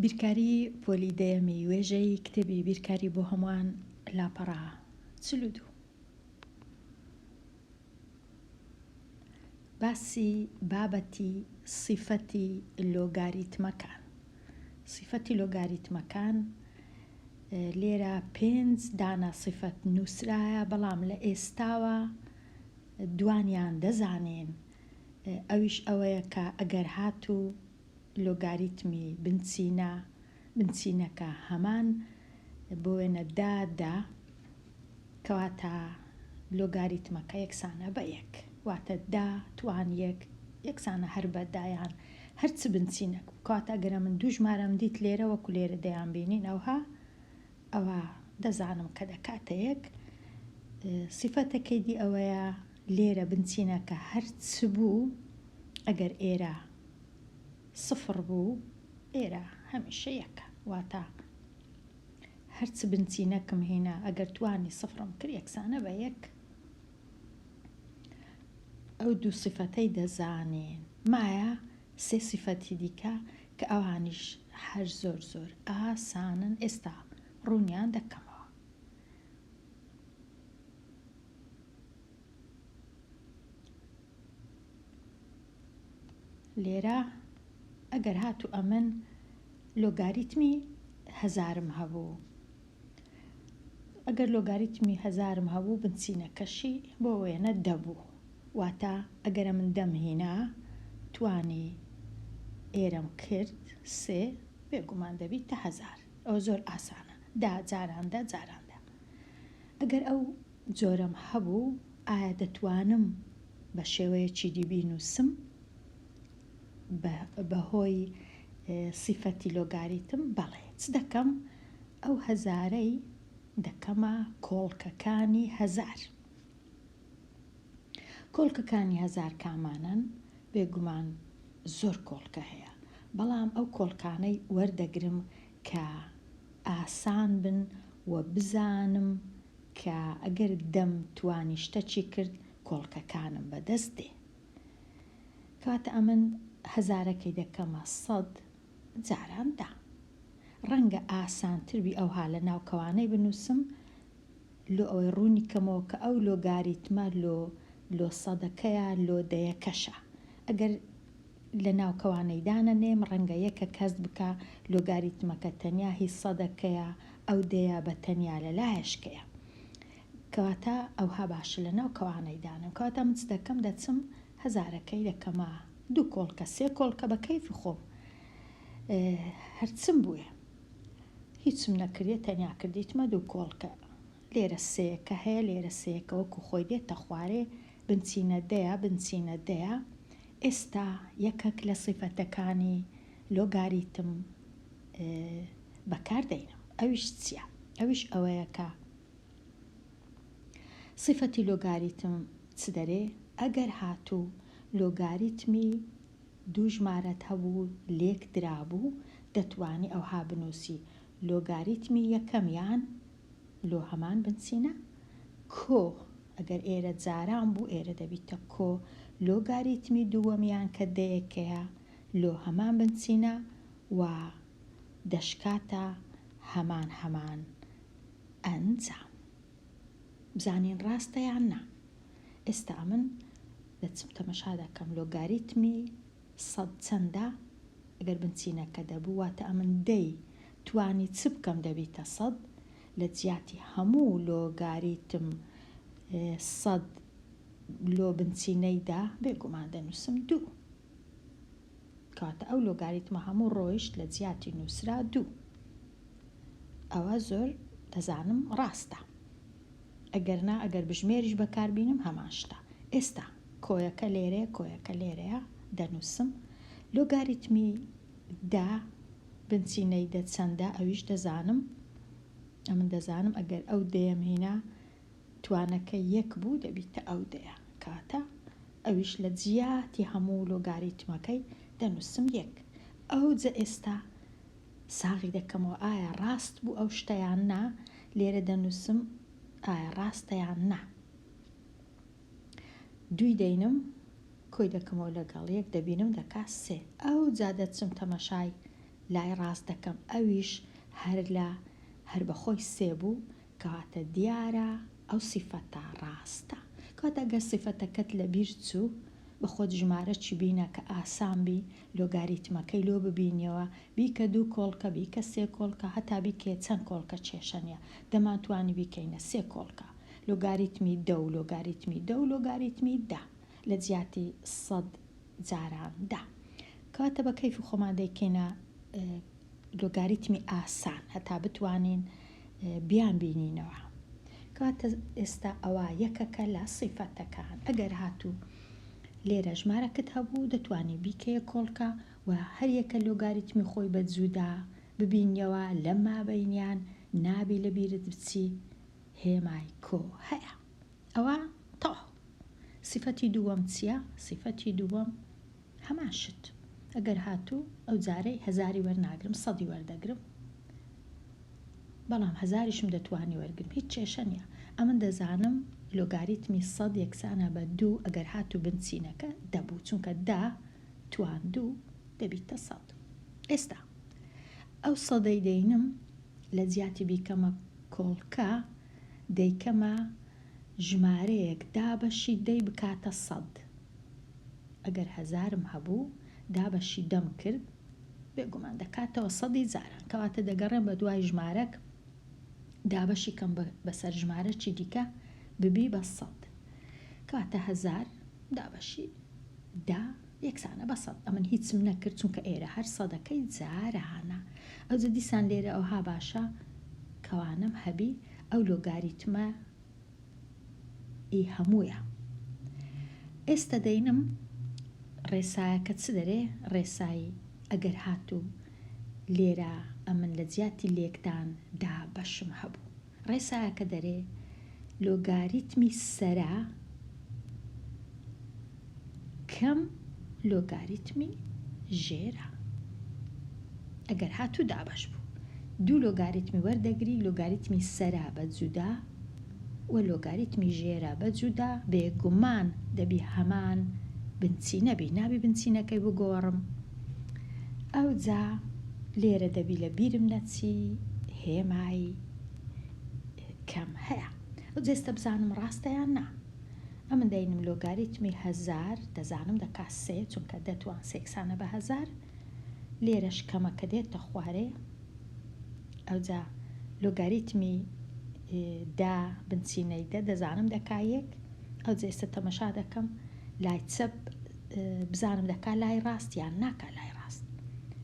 بیرکاری پۆلیدەیەمی وێژەی کتێبی بیرکاری بۆ هەمووان لاپەڕا 42 باسی بابەتی سیفەتی لۆگاریتمەکان. سیفەتی لۆگاریتمەکان لێرە 5 دانە سیفەت نووسرایە، بەڵام لە ئێستاوە دوانیان دەزانێن. ئەویش ئەوەیە کە ئەگەر هاتوو لۆگاریتمی بنچینەکە هەمان بۆ وێنە دا کەواتە لۆگاریتمەکە یەکسانە بە یەک، واتە دا توان یەکسانە هەر بە دایان هەرچ بنچینەک. کەواتە ئەگەرە من دوو ژمارەم دیت لێرە وەکو لێرە دەیان بینین ئەوە دەزانم کە دەکاتە یەک. سیفەتەکەی دی ئەوەیە لێرە بنچینەکە هەرچ بوو، ئەگەر ئێرە سفر بوو ئێرە هەمیشە یەکە، واتە هەرچ بنچینەکم هێنا ئەگەر توانی سفرم کرد یەکسانە بە یەک. ئەو دوو سیفەتەی دەزانێن. مایە سێ سیفەتی دیکە کە ئەوانیش هەر زۆر ئاسانن. ئێستا ڕوونیان دەکەمەوە. لێرە ئەگەر هاتوو ئەمن لۆگاریتمی هەزارم هەبوو، ئەگەر لۆگاریتمی هەزارم هەبوو بنچینەکەشی بۆ وێنە دەبوو، واتە ئەگەرە من دەمهێنا توانی ئێرەم کرد سێ بێگومان دەبیتە هەزار. ئەو زۆر ئاسانە، جاراندا. ئەگەر ئەو جۆرەم هەبوو ئایا دەتوانم بە شێوەیەکی دی بینووسم بەهۆی سیفەتی لۆگاریتم؟ بەڵێ. چ دەکەم؟ ئەو هەزارەی دەکەمە کۆڵکەکانی هەزار. کۆڵکەکانی هەزار کامانن؟ بێگومان زۆر کۆڵکە هەیە، بەڵام ئەو کۆڵکانەی وەردەگرم کە ئاسان بن و بزانم کە ئەگەر دەم توانی شتەچی کرد کۆڵکەکانم بەدەست دێ. کەواتە ئەمن هەزارەکەی دەکەمە 100 جاراندا. ڕەنگە ئاسانتربی ئەوها لە ناوکەوانەی بنووسم لۆ ئەوەی ڕوونی کەمەوە کە ئەو لۆگاریتمە لۆ سەدەکەیە لۆ دەیەکەشە. ئەگەر لە ناوکەوانەی دانەنێم ڕەنگە یەکە کەس بکە لۆگاریتمەکە تەنیا هی سەدەکەیە، ئەو دەیە بە تەنیا لە لایەشکەیە. کەواتە ئەوها باشە لە ناوکەوانەی دانم. کەواتە من چ دەکەم؟ دەچم هەزارەکەی دەکەمە 2 کۆڵکە 3 کۆڵکە بە کەیفی خۆم هەرچم بووێ هیچم نەکردێت، تەنیا کردیتمە 2 کۆڵکە. لێرە سەیەکە هەیە، لێرە سەیەکە وەکو خۆی دێتە خوارێ، بنچینە دەیە. ئێستا یەکێک لە سیفەتەکانی لۆگاریتم بەکاردەینم. ئەویش چییە؟ ئەویش ئەوەیە کە سیفەتی لۆگاریتم چ دەرێ؟ ئەگەر هاتوو لۆگاریتمی دوو ژمارەت هەبوو لێک درابوو، دەتوانی ئەوها بنووسی لۆگاریتمی یەکەمیان لۆ هەمان بنچینە کۆ. ئەگەر ئێرە جاران بوو ئێرە دەبیتە کۆ لۆگاریتمی دووەمیان کە دەیەکەیە لۆ هەمان بنچینە و دەشکاتە هەمان ئەنجام. بزانین ڕاستە یان نا؟ ئێستا من دەچم تەمەشا دەکەم لۆگاریتمی 100 چەندە؟ ئەگەر بنچینەکە دەبوو واتە ئەمن دەی توانی چ بکەم دەبیتە 100 لە جیاتی هەموو لۆگاریتم 100 لۆ بنچینەیدا بێگومان دەنووسم 2. کەواتە ئەو لۆگاریتمە هەموو ڕۆیشت لە جیاتی نووسرا 2. ئەوە زۆر دەزانم ڕاستە. ئەگەرنا ئەگەر بژمێریش بەکاربینم هەمان شتە. ئێستا کۆیەکە لێرەیە دەنووسم لۆگاریتمی دا بنچینەی دە چەندە؟ ئەویش دەزانم. ئەمن دەزانم ئەگەر ئەو دەیەم هێنا توانەکە یەک بوو دەبیتە ئەو دەیە، کاتە ئەویش لە جیاتی هەموو لۆگاریتمەکەی دەنووسم 1. ئەو جە ئێستا ساغی دەکەمەوە ئایا ڕاست بوو ئەو شتەیان نا؟ لێرە دەنووسم ئایا ڕاستە یان نا. 2 دەینم کۆی دەکەمەوە لەگەڵ 1 دەبینم دەکات 3. ئەو جا دەچم تەمەشای لای ڕاست دەکەم ئەویش هەر بەخۆی سێ بوو کەواتە دیارە ئەو سیفەتە ڕاستە. کەواتە ئەگەر سیفەتەکەت لە بیر چوو بە خۆت ژمارە چی بینە کە ئاسان بی لۆگاریتمەکەی لۆ ببینیەوە، بیکە 2 کۆڵکە، بیکە 3 کۆڵکە، هەتا بیکە چەند کۆڵکە کێشەنیە دەماتوانی بیکەینە 3 کۆڵکە. لۆگاریتمی 10 و لۆگاریتمی 10 و لۆگاریتمی 10 لە جیاتی 100 جاران 10. کەواتە بە کەیف خۆمان دەیکەینە لۆگاریتمی ئاسان هەتا بتوانین بیان بینینەوە. کەواتە ئێستا ئەوە یەکەکە لە سیفەتەکان. ئەگەر هاتوو لێرە ژمارەکەت هەبوو دەتوانی بیکەیە کۆڵکە و هەر یەکە لۆگاریتمی خۆی بە جوودا ببینیەوە لە مابەینیان نابی لە بیرت بچی هێمای کۆ هەیە. ئەوە تۆ سیفەتی دووەم چییە؟ سیفەتی دووەم هەمان شت. ئەگەر هاتوو ئەو جارەی 1000 وەرناگرم 100 وەردەگرم، بەڵام 1000شم دەتوانی وەرگرم، هیچ کێشە نییە. ئەمن دەزانم لۆگاریتمی 100 یەکسانە بە 2 ئەگەر هاتوو بنچینەکە دەبوو، چونکە 10 توان 2 دەبیتە 100. ئێستا ئەو 100ەی دەینم لە جیاتی بیکەمە کۆڵکە دەیکەمە ژمارەیەک دابەشی دەی بکاتە 100. ئەگەر 1000م هەبوو دابەشی دەم کرد بێگومان دەکاتەوە 100 جاران. کەواتە دەگەڕێم بە دوای ژمارەک دابەشی کەم بەسەر ژمارە چی دیکە ببی بە 100. کەواتە 1000 دابەشی 10 یەکسانە بە 100. ئەمن هیچم نەکرد چونکە ئێرە هەر سەدەکەی جارانە. ئەو دیسان لێرە ئەوها باشە کەوانم هەبی ئەو لۆگاریتمە ئی هەموویە. ئێستا دەینم ڕێسایەکە چ دەرێ؟ ڕێسایی ئەگەر هاتوو لێرە ئەمن لە جیاتی لێکدان دابەشم هەبوو، ڕێسایەکە دەرێ لۆگاریتمی سەرا کەم لۆگاریتمی ژێرە. ئەگەر هاتوو دابەش بوو 2 لۆگاریتمی وەردەگری، لۆگاریتمی سەرا بە جودا و لۆگاریتمی ژێرە بە جودا بێگومان دەبی هەمان بنچینەبی، نابی بنچینەکەی بگۆڕم. ئەو جا لێرە دەبی لە بیرم نەچی هێمای کەم هەیە. ئەو جێستە بزانم ڕاستەیان نا. ئەمن دەینم لۆگاریتمی 1000 دەزانم دەکات 3 چونکە دەتوان 3 یەکسانە بە 1000. لێرەش کەمەکە دێتە خوارێ. ئەو جا لۆگاریتمی 10 بنچینەی 10 دەزانم دەکا 1. ئەو جێستە تەمەشا دەکەم لای چەپ بزانم دەکا لای ڕاست یان ناکا لای ڕاست.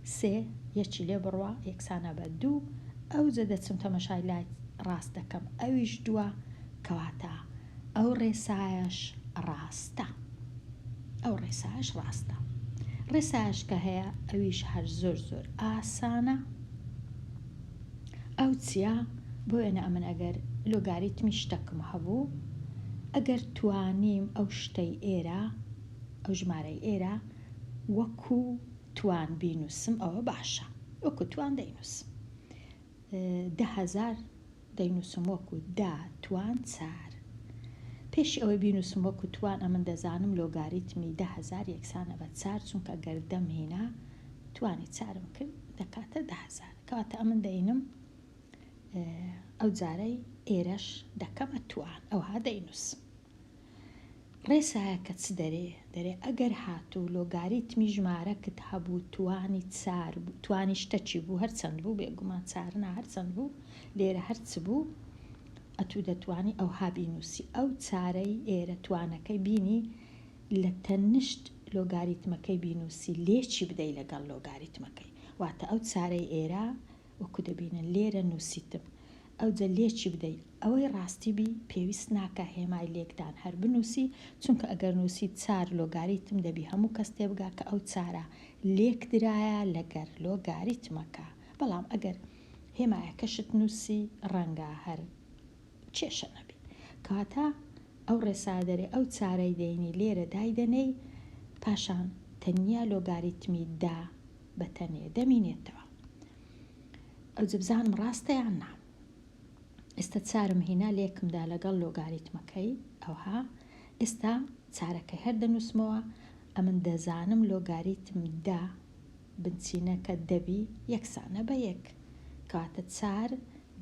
3 یەکی لێ بڕوە یەکسانە بە 2. ئەو جە دەچم تەمەشای لای ڕاست دەکەم ئەویش 2. کەواتە ئەو ڕێسایەش ڕاستە. ئەو ڕێسایەش ڕاستە. ڕێسایەش کە هەیە ئەویش هەر زۆر زۆر ئاسانە. ئەو چییە؟ بۆ وێنە ئەمن ئەگەر لۆگاریتمی شتەکم هەبوو ئەگەر توانیم ئەو شتەی ئێرە ئەو ژمارەی ئێرە وەکو توان بینوسم ئەوە باشە. وەکو توان دەینوسم 10,000 دەینوسم وەکو 10 توان 4. پێشی ئەوەی بینوسم وەکو توان ئەمن دەزانم لۆگاریتمی 10,000 یەکسانە بە 4 چونکە گەردەم هێنا توانی 4م کرد دەکاتە 10,000. کەواتە ئەمن دەینم ئەو جارەی ئێرەش دەکەمە توان ئەوها دەینوسم. ڕێسایەکە چ دەرێ ئەگەر هاتوو لۆگاریتمی ژمارەکت هەبوو توانی 4 بوو، توانی شتەچی بوو هەرچەند بوو بێگومان 4 هەرچەند بوو لێرە هەرچ بوو ئەتوو دەتوانی ئەوها بینوسی. ئەو 4ەی ئێرە توانەکەی بینی لە تەنشت لۆگاریتمەکەی بینوسی لێچی بدەی لەگەڵ لۆگاریتمەکەی. واتە ئەو 4ەی ئێرە وەکو دەبینن لێرە نووسیتم ئەو جە لێچی بدەی ئەوەی ڕاستی بی پێویست ناکە هێمای لێکدان هەر بنووسی، چونکە ئەگەر نووسی 4 لۆگاریتم دەبی هەموو کەس تێبگا کە ئەو 4 لێک درایە لەگەر لۆگاریتمەکە. بەڵام ئەگەر هێمایەکەشت نووسی ڕەنگە هەر کێشە نەبی. کەواتە ئەو ڕێسادەرێ ئەو 4ەی دەینی لێرە دایدەنەی پاشان تەنیا لۆگاریتمی 10 بە تەنێ دەمینێتەوە. ئەو جبزانم ڕاستەیان نا. ئێستا 4م هینا لێکمدا لەگەڵ لۆگاریتمەکەی ئەوها. ئێستا 4ەکەی هەر دەنووسمەوە ئەمن دەزانم لۆگاریتم 10 بنچینەکە دەبی یەکسانە بە یەک کاتە 4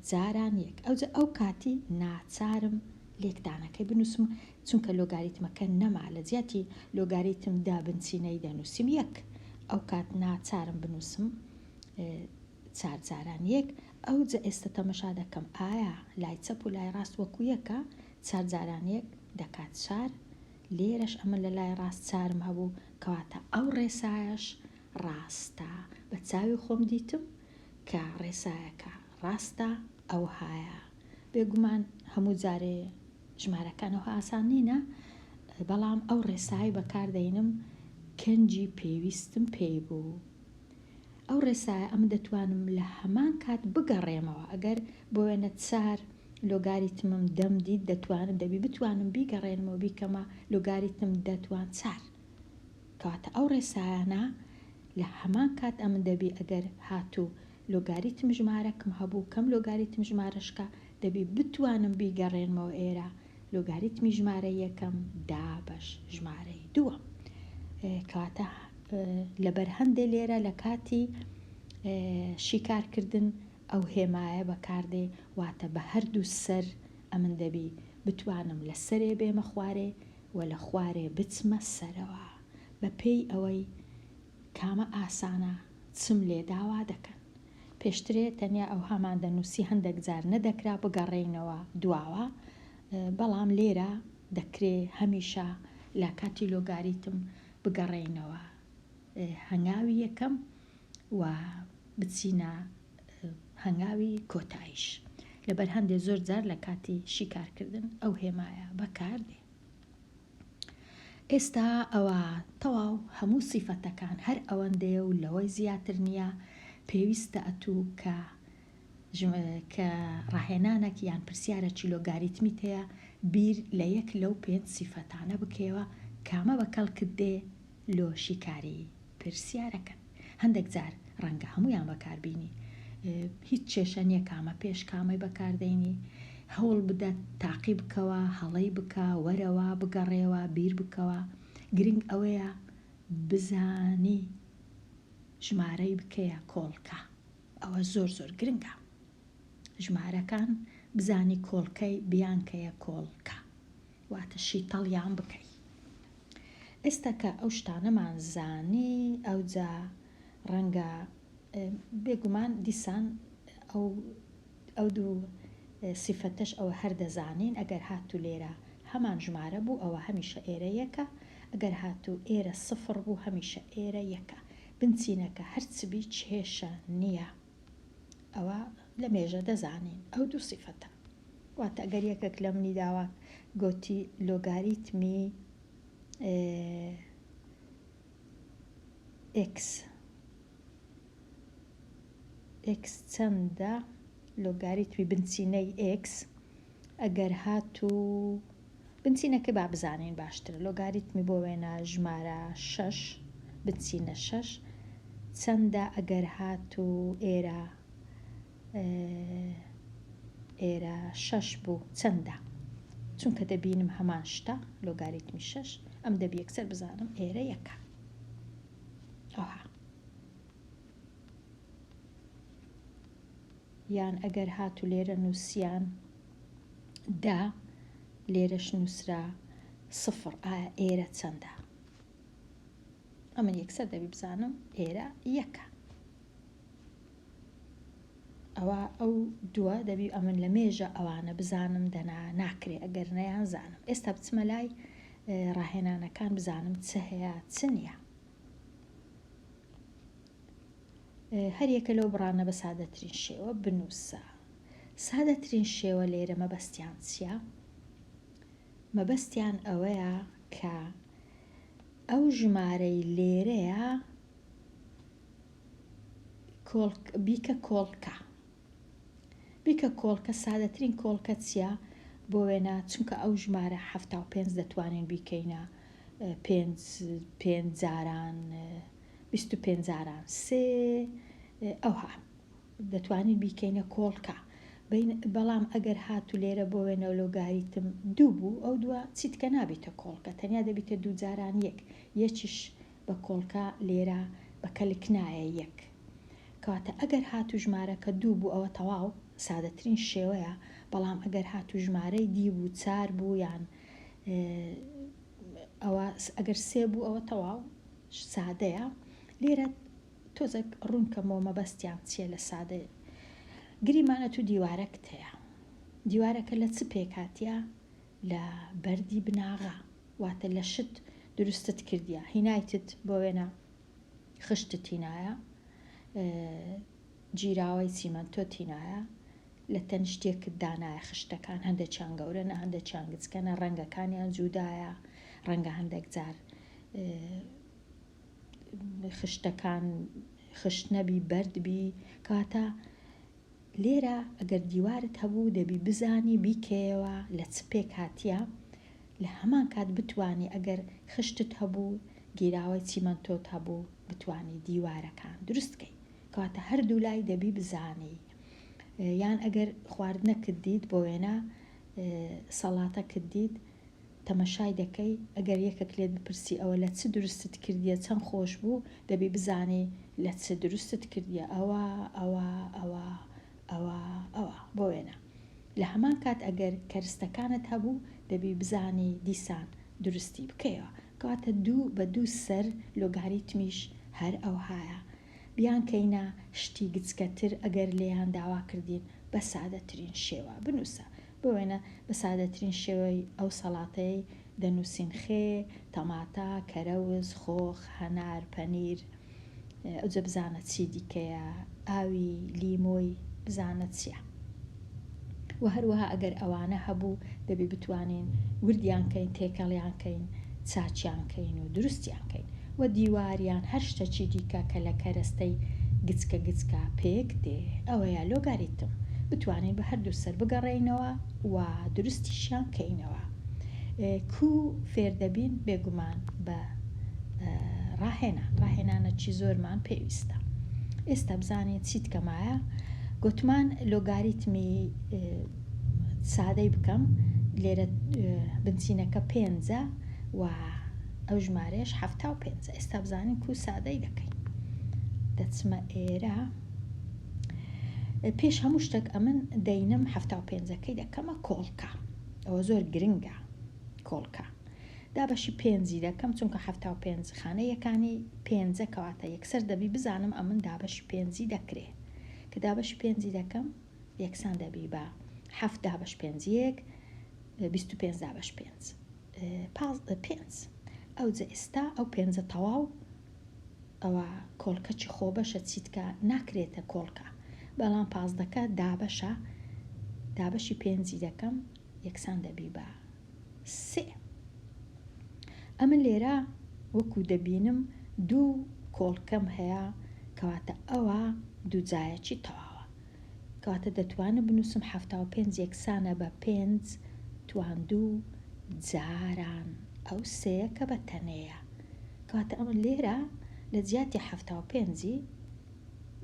جاران یەک ئەو کاتی ناچارم لێکدانەکەی بنووسم چونکە لۆگاریتمەکە نەما لە جیاتی لۆگاریتمدا بنچینەی دەنووسیم یەک ئەو کات ناچارم بنووسم 4 جاران یەک ئەو جە ئێستا تەمەشا دەکەم ئایا لای چەپ و لای ڕاست وەکو یەکە 4 جاران یەک دەکات 4 لێرەش ئەمە لە لای ڕاست چارم هەبوو کەواتە ئەو ڕێسایەش ڕاستە بە چاوی خۆم دیتم کە ڕێسایەکە ڕاستە ئەو هایە بێگومان هەموو جارێ ژمارەکانەوە ئاسان نینە بەڵام ئەو ڕێسایی بەکاردەینم کەنجی پێویستم پێی بوو ئەو ڕێسایە ئەم دەتوانم لە هەمان کات بگەڕێمەوە ئەگەر بۆ وێنە 4 لۆگاریتمم دەم دیت دەتوانم بتوانم بیگەڕێنمەوە بیکەمە لۆگاریتم دەتوان 4 کەواتە ئەو ڕێسایانە لە هەمان کات ئەم دەبی ئەگەر هاتوو لۆگاریتم ژمارەکەم هەبوو کەم لۆگاریتم ژمارەشکە دەبی بتوانم بیگەڕێنمەوە ئێرە لۆگاریتمی ژمارە یەکەم دابەش ژمارەی دووە کەواتە لەبەر هەندێ لێرە لە کاتی شیکارکردن ئەو هێمایە بەکاردێ واتە بە هەردوو سەر ئەمن دەبی بتوانم لە سەرێ بێمە خوارێ و لە خوارێ بچمە سەرەوە بە پێی ئەوەی کامە ئاسانە چم لێداوا دەکەن پێشترێ تەنیا ئەو هەمان دەنووسی هەندێک جار نەدەکرا بگەڕێینەوە دواوە بەڵام لێرە دەکرێ هەمیشە لە کاتی لۆگاریتم بگەڕێینەوە هەنگاوی یەکەم و بچینە هەنگاوی کۆتاییش لەبەر هەندێ زۆر جار لە کاتی شیکارکردن ئەو هێمایە بەکاردێ ئێستا ئەوە تەواو هەموو سیفەتەکان هەر ئەوەندەیە و لەوەی زیاتر نییە پێویستە ئەتوو کە ڕاهێنانێک یان پرسیارەکی لۆگاریتمی هەیە بیر لە یەک لەو 5 سیفەتانە بکەوە کامە بەکەڵکت دێ لۆ شیکاری پرسیارەکەن هەندێک جار ڕەنگە هەمویان بەکاربینی هیچ کێشە نییە کامە پێش کامەی بەکاردەینی هەوڵ بدە تاقی بکەوە هەڵەی بکە وەرەوە بگەڕێەوە بیر بکەوە گرنگ ئەوەیە بزانی ژمارەی بکەیە کۆڵکە ئەوە زۆر زۆر گرنگە ژمارەکان بزانی کۆڵکەی بیانکەیە کۆڵکە واتە شیتەڵیان بکەی ئێستا کە ئەو شتانەمان زانی ئەوجا ڕەنگە بێگومان دیسان ئەو دوو سیفەتەش ئەوە هەر دەزانین ئەگەر هاتوو لێرە هەمان ژمارە بوو ئەوە هەمیشە ئێرە یەکە ئەگەر هاتوو ئێرە 0 بوو هەمیشە ئێرە یەکە بنچینەکە هەرچبی چێشە نییە ئەوە لە مێژە دەزانین ئەو دوو سیفەتە واتە ئەگەر یەکێک لە منی داوا گوتی لۆگاریتمی x چەندە لۆگاریتمی بنچینەی x ئەگەر هاتوو بنچینەکە با بزانین باشتر لۆگاریتمی بۆ وێنە ژمارە 6 بنچینە 6 چەندە ئەگەر هاتوو ئێرە 6 بوو چەندە چونکە دەبینم هەمان شتە لۆگاریتمی 6 ئەم دەبی یەکسەر بزانم ئێرە یەکە ئەوها یان ئەگەر هاتوو لێرە نووسیان دا لێرەش نووسرا 0 ئایا ئێرە چەندە ئەمە یەکسەر دەبی بزانم ئێرە یەکە ئەوە ئەو دووە دەبی ئەمن لە مێژە ئەوانە بزانم دەنا ناکرێ ئەگەر نەیان زانم ئێستا بچمە لای ڕاهێنانەکان بزانم چ هەیە چ نییە هەر یەکە لەو بڕانە بە سادەترین شێوە بنووسە سادەترین شێوە لێرە مەبەستیان چییە؟ مەبەستیان ئەوەیە کە ئەو ژمارەی لێرەیە بیکە کۆڵکە سادەترین کۆڵکە چییە بۆ وێنە چونکە ئەو ژمارە 75 دەتوانین بیکەینە 5 جاران 25 جاران 3 ئەوها دەتوانین بیکەینە کۆڵکە بەڵام ئەگەر هاتوو لێرە بۆ وێنە لۆگاریتم 2 بوو ئەو دووە چیتکە نابێتە کۆڵکە تەنیا دەبیتە 2 جاران یەک یەکیش بە کۆڵکە لێرە بە کەلکنایە یەک کەواتە ئەگەر هاتو ژمارەکە 2 بوو ئەوە تەواو سادەترین شێوەیە بەڵام ئەگەر هاتو ژمارەی دی بوو 4 بوو یان ئەوە ئەگەر 3 بوو ئەوە تەواو سادەیە لێرە تۆزێک ڕوونکەمەوە مەبەستیان چیە لە سادە گریمانە تو دیوارەکت هەیە دیوارەکە لە چ پێکاتیە لە بەردی بناغا واتە لە شت دروستت کردیە هینایتت بۆ وێنە خشتت هینایە جیراوەی چیمەنتۆ تینایە لە تەنیشتێکت دانایە خشتەکان هەندێکیان گەورەنە هەندێکیان گچکەنە ڕەنگەکانیان جوودایە ڕەنگە هەندێک جار خشتەکان خشت نەبی بەردبی کاتە لێرە ئەگەر دیوارت هەبوو دەبی بزانی بیکەوە لە چ پێک هاتیە لە هەمان کات بتوانی ئەگەر خشتت هەبوو گیراوەی چیمەنتۆت هەبوو بتوانی دیوارەکان دروستکەی کاتە هەردوو لای دەبی بزانی یان ئەگەر خواردنەکت دیت بۆ وێنە سەڵاتەکت دیت تەمەشای دەکەی ئەگەر یەکێک لێت بپرسی ئەوە لە چ دروستت کردیە چەند خۆش بوو دەبی بزانی لە چ دروستت کردیە ئەوە بۆ وێنە لە هەمان کات ئەگەر کەرستەکانت هەبوو دەبی بزانی دیسان درستی بکەیەوە کەواتە 2 بە 2 سەر لۆگاریتمیش هەر ئەوهایە بیان کەینە شتی گچکەتر ئەگەر لێیان داوا کردین بە سادەترین شێوە بنووسە بۆ وێنە بە سادەترین شێوەی ئەو سەڵاتەی دەنووسین خێ تەماتە کەرەوز خۆخ هەنار پەنیر ئەوجە بزانە چی دیکەیە ئاوی لیمۆی بزانە چییە و هەروەها ئەگەر ئەوانە هەبوو دەبی بتوانین وردیان کەین تێکەڵیان کەین چاچیان کەین و دروستیان کەین و دیواریان هەر شتەچی دیکە کە لە کەرەستەی گچکە پێک دێ ئەوەیە لۆگاریتم بتوانین بە هەردوو سەر بگەڕێینەوە و دروستیشیان کەینەوە کو فێر دەبین بێگومان بە ڕاهێنانەکی زۆرمان پێویستە ئێستا بزانین چیت کەمایە گوتمان لۆگاریتمی سادەی بکەم لێرە بنچینەکە 5 و ئەو ژمارەش 75 ئێستا بزانین کو سادەی دەکەین دەچمە ئێرە پێش هەموو شتێک ئەمن دەینم 75ەکەی دەکەمە کۆڵکە ئەوە زۆر گرنگە کۆڵکە دابەشی 5 دەکەم چونکە 75 خانەیەکانی 5 کەواتە یەکسەر دەبی بزانم ئەمن دابەشی 5 دەکرێت کە دابەشی 5 دەکەم یەکسان دەبی بە 7 دابەش 5 25 دابەش 5 ئەوجە ئێستا ئەو 5 تەواو ئەوە کۆڵکەچی خۆبەشە چیتکە ناکرێتە کۆڵکە بەڵام 15 دابەشە دابەشی 5 دەکەم یەکسان دەبی بە 3 ئەمن لێرە وەکو دەبینم 2 کۆڵکەم هەیە کەواتە ئەوە دووجایەکی تەواوە کەواتە دەتوانم بنووسم 75 یەکسانە بە 5 2 جاران ئەو سەیەکە بە تەنەیە کەواتە ئەمە لێرە لە جیاتی 75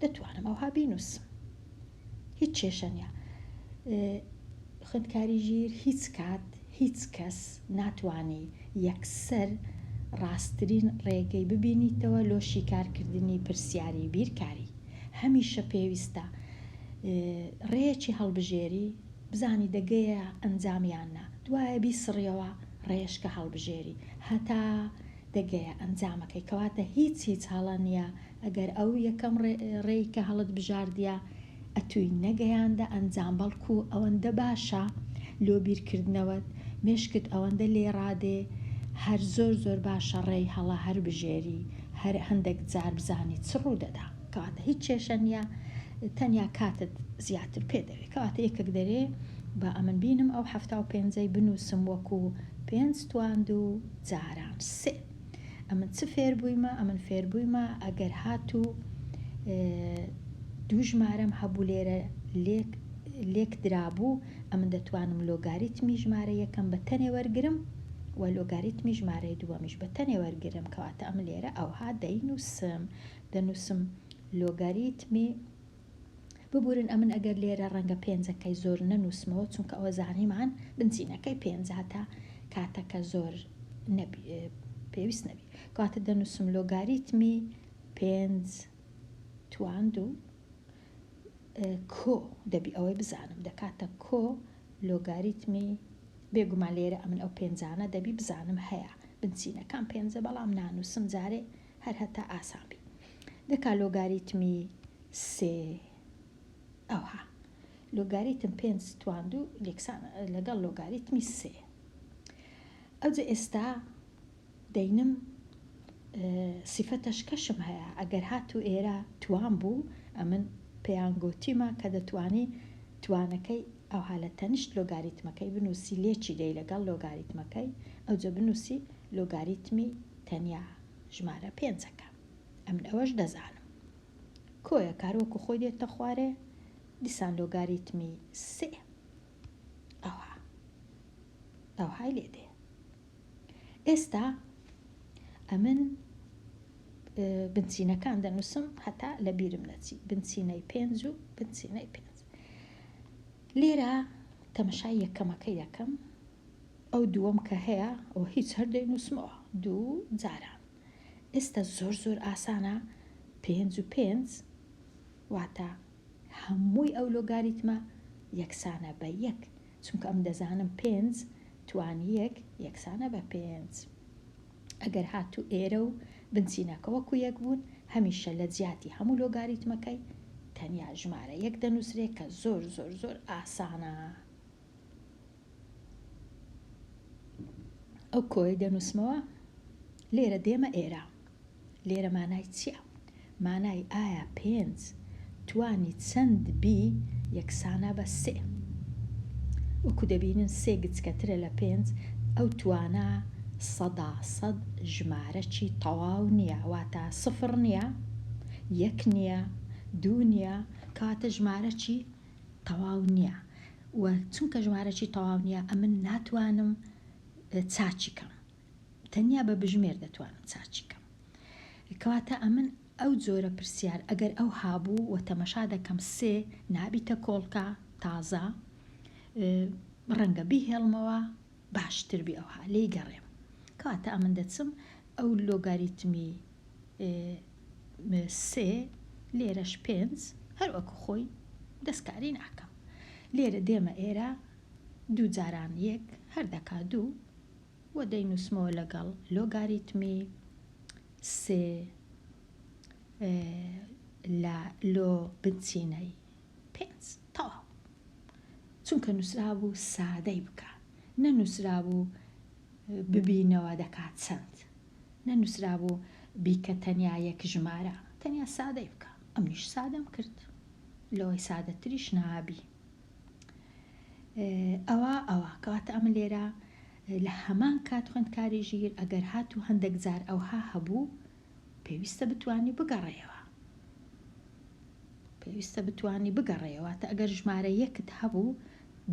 دەتوانم ئەوها بینووسم هیچ کێشەنیە خوێندکاری ژیر هیچ کات هیچ کەس ناتوانی یەکسەر ڕاستترین ڕێگەی ببینیتەوە لۆشی کارکردنی پرسیاری بیرکاری هەمیشە پێویستە ڕێیەکی هەڵبژێری بزانی دەگەیە ئەنجامیاننا دوایە بیسڕیەوە ڕێشکە هەڵبژێری هەتا دەگەیە ئەنجامەکەی کەواتە هیچ هەڵە نییە ئەگەر ئەو یەکەم ڕێی کە هەڵت بژاردیە ئەتووی نەگەیاندە ئەنجام بەڵکو ئەوەندە باشە لۆ بیرکردنەوەت مێشکت ئەوەندە لێڕادێ هەر زۆر باشە ڕێی هەڵە هەر بژێری هەر هەندێک جار بزانی چ ڕوو دەدا کەواتە هیچ کێشە نییە تەنیا کاتت زیاتر پێدەوێت کەواتە یەکێک دەرێ بە ئەمن بینم ئەو 75 بنووسم وەکو 5 2 جاران 3 ئەمن چ فێر بوویمە ئەمن فێر بوویمە ئەگەر هاتوو 2 ژمارەم هەبوو لێرە لێک درابوو ئەمن دەتوانم لۆگاریتمی ژمارە یەکەم بە تەنێ وەرگرم و لۆگاریتمی ژمارەی دووەمیش بە تەنێ وەرگرم کەواتە ئەم لێرە ئەوها دەنووسم لۆگاریتمی ببورن ئەمن ئەگەر لێرە ڕەنگە 5ەکەی زۆر نەنووسمەوە چونکە ئەوە زانیمان بنچینەکەی 5 هەتا کاتەکە زۆر پێویست نەبی کەواتە دەنووسم لۆگاریتمی 5 تواند و کۆ دەبی ئەوەی بزانم دەکاتە کۆ لۆگاریتمی بێگومان لێرە ئەمن ئەو پێنجانە دەبی بزانم هەیە بنچینەکان 5 بەڵام نانووسم جارێ هەر هەتا ئاسانبی دەکا لۆگاریتمی 3 ئەوها لۆگاریتم 5 تواند و لەگەڵ لۆگاریتمی 3 ئەوجە ئێستا دەینم سیفەتەش کەشم هەیە ئەگەر هاتو ئێرە توان بوو ئەمن پێیان گوتیمە کە دەتوانی توانەکەی ئەوها لە تەنیشت لۆگاریتمەکەی بنووسی لێکی دەی لەگەڵ لۆگاریتمەکەی ئەوجە بنووسی لۆگاریتمی تەنیا ژمارە 5ەکە ئەمن ئەوەش دەزانم کۆیە کارۆکو خۆی دێتە خوارێ دیسان لۆگاریتمی 3 ئەوهای لێ دێ ئێستا ئەمن بنچینەکان دەنووسم هەتا لە بیرم نەچی بنچینەی 5 و بنچینەی 5 لێرە تەمەشای یەکەمەکەی دەکەم ئەو دووەم کە هەیە ئەو هیچ هەردەی نووسمەوە 2 جاران ئێستا زۆر ئاسانە 5 و 5 واتە هەمووی ئەو لۆگاریتمە یەکسانە بە 1 چونکە ئەم دەزانم 5 توانی 1 یەکسانە بە 5 ئەگەر هاتو ئێرە و بنچینەکە وەکو 1 بوون هەمیشە لە جیاتی هەموو لۆگاریتمەکەی تەنیا ژمارە 1 دەنووسرێت کە زۆر ئاسانە ئەو کۆی دەنووسمەوە لێرە دێمە ئێرە لێرە مانای چییە؟ مانای ئایا 5 توانی چەند بی یەکسانە بە 3 وەکو دەبینن 3 گچکەترە لە 5 ئەو توانە 100% ژمارەی تەواو نییە واتە 0 نییە 1 نییە 2 نییە کاتە ژمارەی تەواو نییە و چونکە ژمارەی تەواو نییە ئەمن ناتوانم چاچی کەم تەنیا بە بژمێر دەتوانم چاچی کەم کەواتە ئەمن ئەو جۆرە پرسیار ئەگەر ئەو هابوو و تەمەشا دەکەم 3 نابیتە کۆڵکە تازە ڕەنگە بیهێڵمەوە باشتر بی ئەوها لێی گەڕێم کەواتە ئەمن دەچم ئەو لۆگاریتمی 3 لێرەش 5 هەروەکو خۆی دەستکاری ناکەم لێرە دێمە ئێرە 2 جاران 1 هەر دەکا 2 و دەینووسمەوە لەگەڵ لۆگاریتمی 3 لە لۆ بنچینەی 5 تەواو چونکە نووسرابوو سادەی بکە نەنووسرابوو ببینەوە دەکات چەند نەنووسرابوو بیکە تەنیا 1 ژمارە تەنیا سادەی بکە ئەمنیش سادەم کرد لەوەی سادەتریش نابی ئەوە کەواتە ئەم لێرە لە هەمان کات خوێندکاری ژیر ئەگەر هاتوو هەندێک جار ئەوها هەبوو پێویستە بتوانی بگەڕێەوە تا ئەگەر ژمارە 1 هەبوو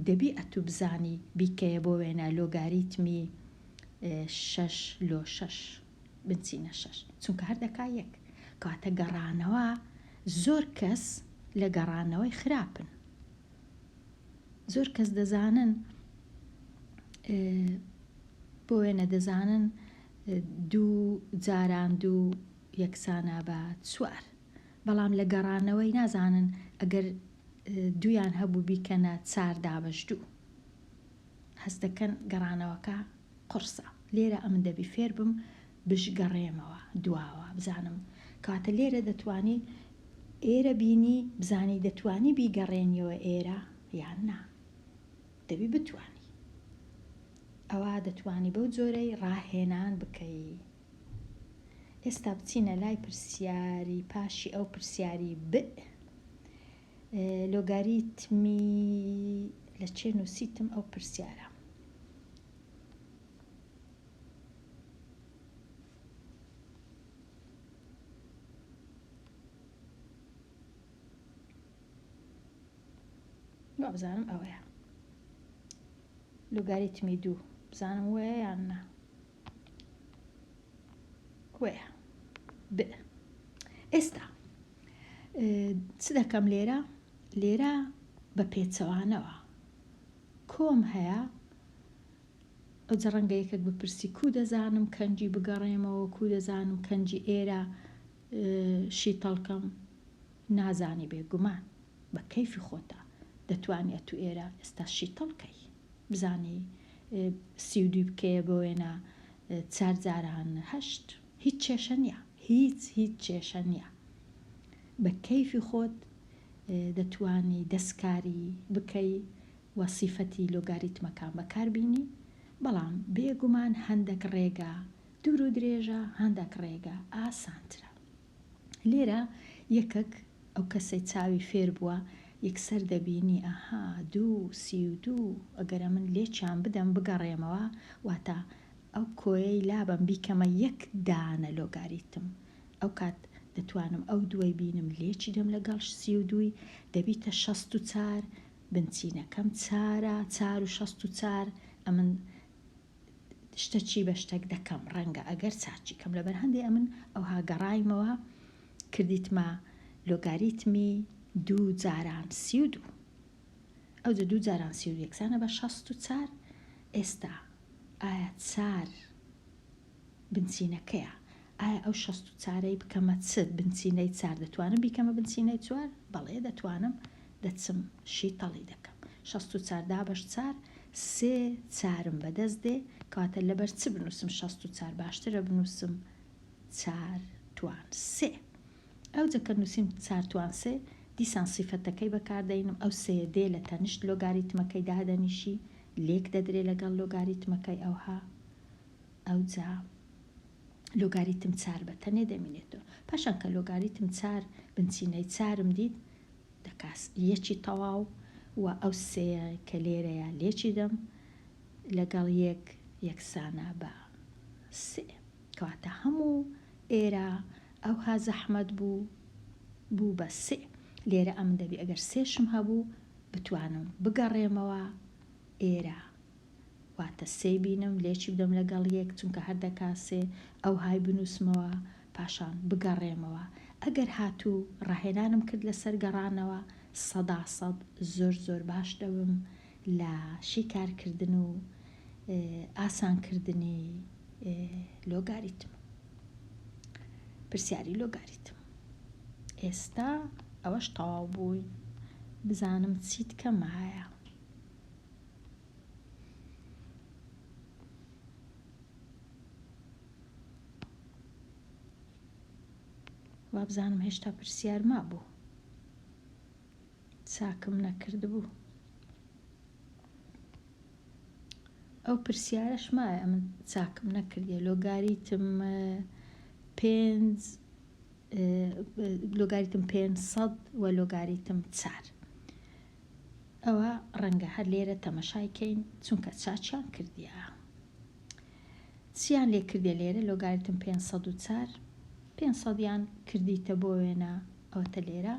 دەبی ئەتوو بزانی بیکەیە بۆ وێنە لۆگاریتمی 6 لۆ 6 بنچینە 6 چونکە هەر دەکا 1 کەواتە گەڕانەوە زۆر کەس لە گەڕانەوەی خراپن زۆر کەس دەزانن بۆ وێنە دەزانن 2 جاران 2 یەکسانە بە 4 بەڵام لە گەڕانەوەی نازانن ئەگەر 2یان هەبوو بیکەنە 4 دابەش 2 هەست دەکەن گەڕانەوەکە قورسە لێرە ئەم دەبی فێر بم بشگەڕێمەوە دواوە بزانم کاتە لێرە دەتوانی ئێرە بینی بزانی دەتوانی بیگەڕێنیەوە ئێرە یان نا دەبی بتوانی ئەوە دەتوانی بەو جۆرەی ڕاهێنان بکەی ئێستا بچینە لای پرسیاری پاشی ئەو پرسیاری ب لۆگاریتمی لە چێ نووسیتم ئەو پرسیارە بزانم ئەوەیە لۆگاریتمی 2 بزانم وەیە یان نا وەیە ب ئێستا چ دەکەم لێرە بە پێچەوانەوە کۆم هەیە ئەوجە ڕەنگە یەکێک بپرسی کو دەزانم کەنجی بگەڕێمەوە کو دەزانم کەنجی ئێرە شیتەڵکەم نازانی بێگومان بە کەیفی خۆتە دەتوانێت تو ئێرە ئێستا شیتەڵکەی بزانی 32 بکەیە بۆ وێنە 4 جاران 8 هیچ کێشە نییە هیچ کێشە نییە بە کەیفی خۆت دەتوانی دەستکاری بکەی وەسیفەتی لۆگاریتمەکان بەکاربینی بەڵام بێگومان هەندێک ڕێگا دوور و درێژە هەندێک ڕێگە ئاسانترە لێرە یەکێک ئەو کەسەی چاوی فێر بووە یەکسەر دەبینی ئەها 2 ئەگەرە من لێکیان بدەم بگەڕێمەوە واتە ئەو کۆیەی لابم بیکەمە یەک دانە لۆگاریتم ئەو کات دەتوانم ئەو دوای بینم لێکی دەم لەگەڵ 32 دەبیتە 64 بنچینەکەم 4 و 64 ئەمن شتەچی بە شتێک دەکەم ڕەنگە ئەگەر چاچی کەم لەبەر هەندێک ئەمن ئەوها گەڕایمەوە کردیتمە لۆگاریتمی 2 جاران 32 ئەو 2 جاران 32 یەکسانە بە 64 ئێستا ئایا 4 بنچینەکەیە ئایا ئەو 64ەی بکەمە چ بنچینەی 4 دەتوانم بیکەمە بنچینەی 4 بەڵێ دەتوانم دەچم شیتەڵی دەکەم 64 دابەش 4 3 چارم بەدەست دێ کاتە لەبەر چ بنووسم 64 باشترە بنووسم 4 توان 3 ئەو جەکە نووسیم 4 توان 3 دیسان سیفەتەکەی بەکاردەینم ئەو سەیە دێ لە تەنیشت لۆگاریتمەکەی دادەنیشی لێک دەدرێ لەگەڵ لۆگاریتمەکەی ئەوها ئەو جا لۆگاریتم 4 بە تەنێ دەمینێتەوە پاشان کە لۆگاریتم 4 بنچینەی 4م دیت دەکاس یەکی تەواو و ئەو سەیە کە لێرەیە لێکی دەم لەگەڵ یەکسانە بە 3 کەواتە هەموو ئێرە ئەوها زەحمەت بوو بە 3 لێرە ئەم دەبی ئەگەر 3شم هەبوو بتوانم بگەڕێمەوە ئێرە واتە 3 بینم لێکی بدەم لەگەڵ 1 چونکە هەردەکا 3 ئەو های بنووسمەوە پاشان بگەڕێمەوە ئەگەر هاتوو ڕاهێنانم کرد لەسەر گەڕانەوە 100% زۆر باش دەبم لە شیکارکردن و ئاسانکردنی لۆگاریتم پرسیاری لۆگاریتم ئێستا ئەوەش تەواو بووی بزانم چیت کەم هەیە وا بزانم هێشتا پرسیار مابوو چاکم نەکرد بوو ئەو پرسیارەش مایە ئەمن چاکم نەکردێ لۆگاریتم 500 و لۆگاریتم 4 ئەوە ڕەنگە هەر لێرە تەمەشایکەین چونکە چاچیان کردیە چیان لێ کردێ لێرە لۆگاریتم 504 500یان کردیتە بۆ وێنە ئەوتە لێرە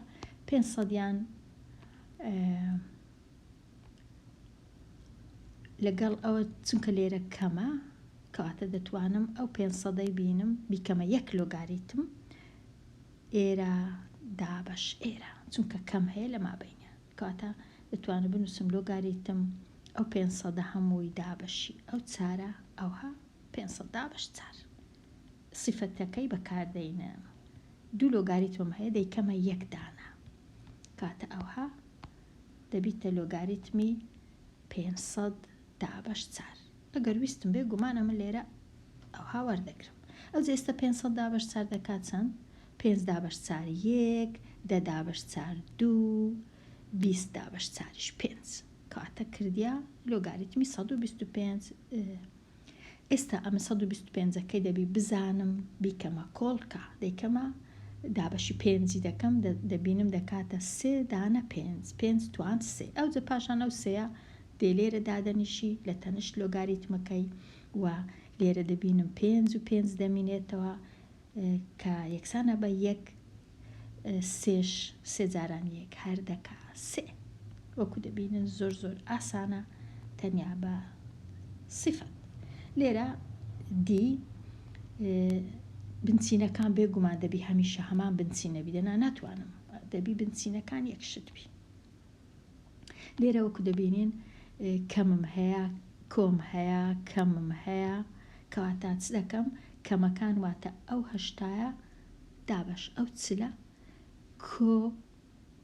500یان لەگەڵ ئەوە چونکە لێرە کەمە کەواتە دەتوانم ئەو 500ەی بینم بیکەمە یەک لۆگاریتم ئێرە دابەش ئێرە چونکە کەم هەیە لە مابینە کەواتە دەتوانم بنووسم لۆگاریتم ئەو 500 هەمووی دابەشی ئەو چارە ئەوها 500 دابەش 4 سیفەتەکەی بەکاردەینە 2 لۆگاریتم هەیە دەیکەمە یەک دانە کاتە ئەوها دەبیتە لۆگاریتمی 500 دابەش 4 ئەگەر ویستم بێ گومانە من لێرە ئەوها وەردەگرم ئەو ئێستا 500 دابەش 4 دەکات چەند 5 دابەش 4 1 10 دابەش 4 2 20 دابەش 4 5 کاتە کردیا لۆگاریتمی 125 ئێستا ئەمە 125ەکەی دەبی بزانم بیکەمە کۆڵکە دەیکەمە دابەشی 5 دەکەم دەبینم دەکاتە 3 دانە 5 توان 3 ئەو جە پاشان ئەو سەیە دێ لێرە دادەنیشی لە تەنشت لۆگاریتمەکەی و لێرە دەبینم 5 و 5 دەمینێتەوە کە یەکسانە بە 1 3 جاران 1 هەر دەکا 3 وەکو دەبینن زۆر ئاسانە تەنیا بە سیفەت لێرە دی بنچینەکان بێگومان دەبی هەمیشە هەمان بنچینە بیدەنا ناتوانم دەبی بنچینەکان یەکشت بی لێرە وەکو دەبینین کەمم هەیە کۆم هەیە کەمم هەیە کەواتە چ دەکەم کەمەکان واتە ئەو هەشتایە دابش ئەو چلە کۆ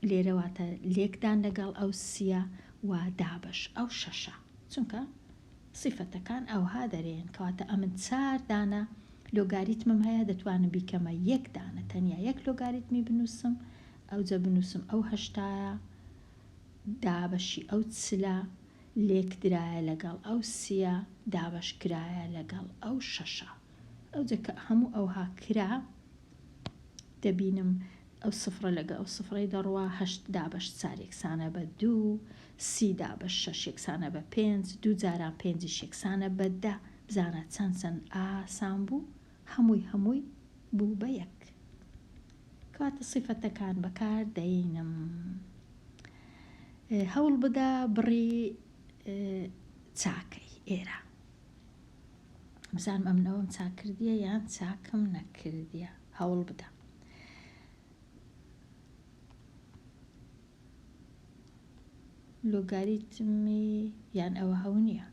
لێرەواتە لێکدان لەگەڵ ئەو سیە و دابش ئەو شەشە چونکە سیفەتەکان ئەوها دەرێن کەواتە ئەمن 4 دانە لۆگاریتمم هەیە دەتوانم بیکەمە 1 دانە تەنیا 1 لۆگاریتمی بنووسم ئەوجە بنووسم ئەو هەشتایە دابەشی ئەو چلە لێکدرایە لەگەڵ ئەو سیە دابش کرایە لەگەڵ ئەو شەشە ئەوجە کە هەموو ئەوها کرا دەبینم ئەو سفرە لەگە ئەو سفرەی دەڕوا 8 دابش 4 یەکسانە بە 2 سی دابش 6 یەکسانە بە 5 2 جاران 5 یەکسانە بە 10 بزانە چەند ئاسان بوو هەمووی بوو بە 1 کاتە سیفەتەکان بەکار دەینم هەوڵ بدە بڕی چاکەی ئێرە بزانم ئەمنەوەم چاک کردیە یان چاکم نەکردیە هەوڵ بدە لۆگاریتمی یان ئەوە هەو نییە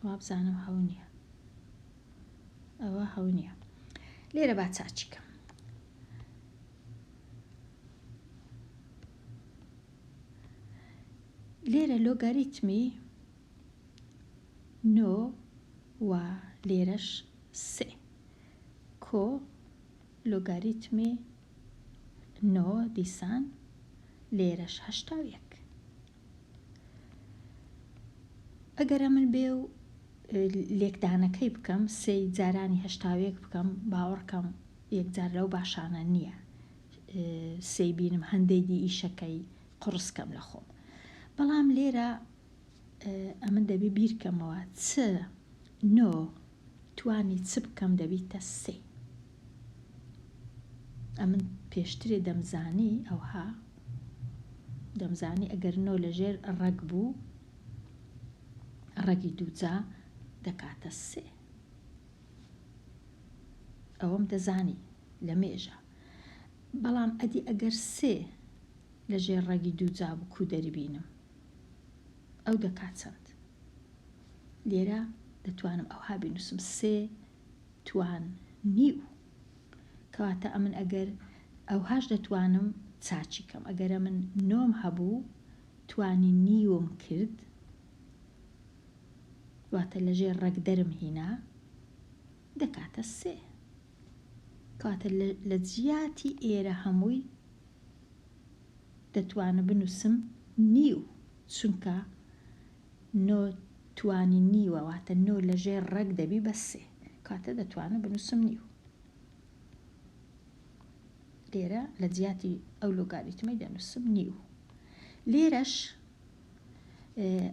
وابزانم هەو نییە ئەوە هەو نییە لێرە با چاچیکەم لێرە لۆگاریتمی 9 و لێرەش 3 کۆ لۆگاریتمی 9 دیسان لێرەش 81 ئەگەرە من بێ و لێکدانەکەی بکەم 3 جارانی 81 بکەم باوەڕکەم یەکجار لەو باشانە نییە 3 بینم هەندێکی ئیشەکەی قڕسکەم لە خۆم بەڵام لێرە ئەمن دەبێ بیرکەمەوە چ 9 توانی چ بکەم دەبیتە 3 ئەمن پێشترێ دەمزانی ئەوها دەمزانی ئەگەر 9 لەژێر ڕەگ بوو ڕەگی دووجا دەکاتە 3 ئەوەم دەزانی لە مێژە بەڵام ئەدی ئەگەر 3 لەژێر ڕەگی دووجا بوو کو دەریبینم ئەو دەکات چەند لێرە دەتوانم ئەوها بینوسم 3 توان نیو کەواتە ئەمن ئەگەر ئەوهاش دەتوانم چاچیکەم ئەگەرە من 9 هەبوو توانی نیوم کرد واتە لەژێر ڕەگ دەرم هینا دەکاتە 3 کەواتە لە جیاتی ئێرە هەمووی دەتوانم بنووسم نیو چونکە 9 توانی نیوە واتە 9 لەژێر ڕەگ دەبی بە 3 کاتە دەتوانم بنووسم نیو لێرە لە جیاتی ئەو لۆگاریتمەی دەنووسم نیو لێرەش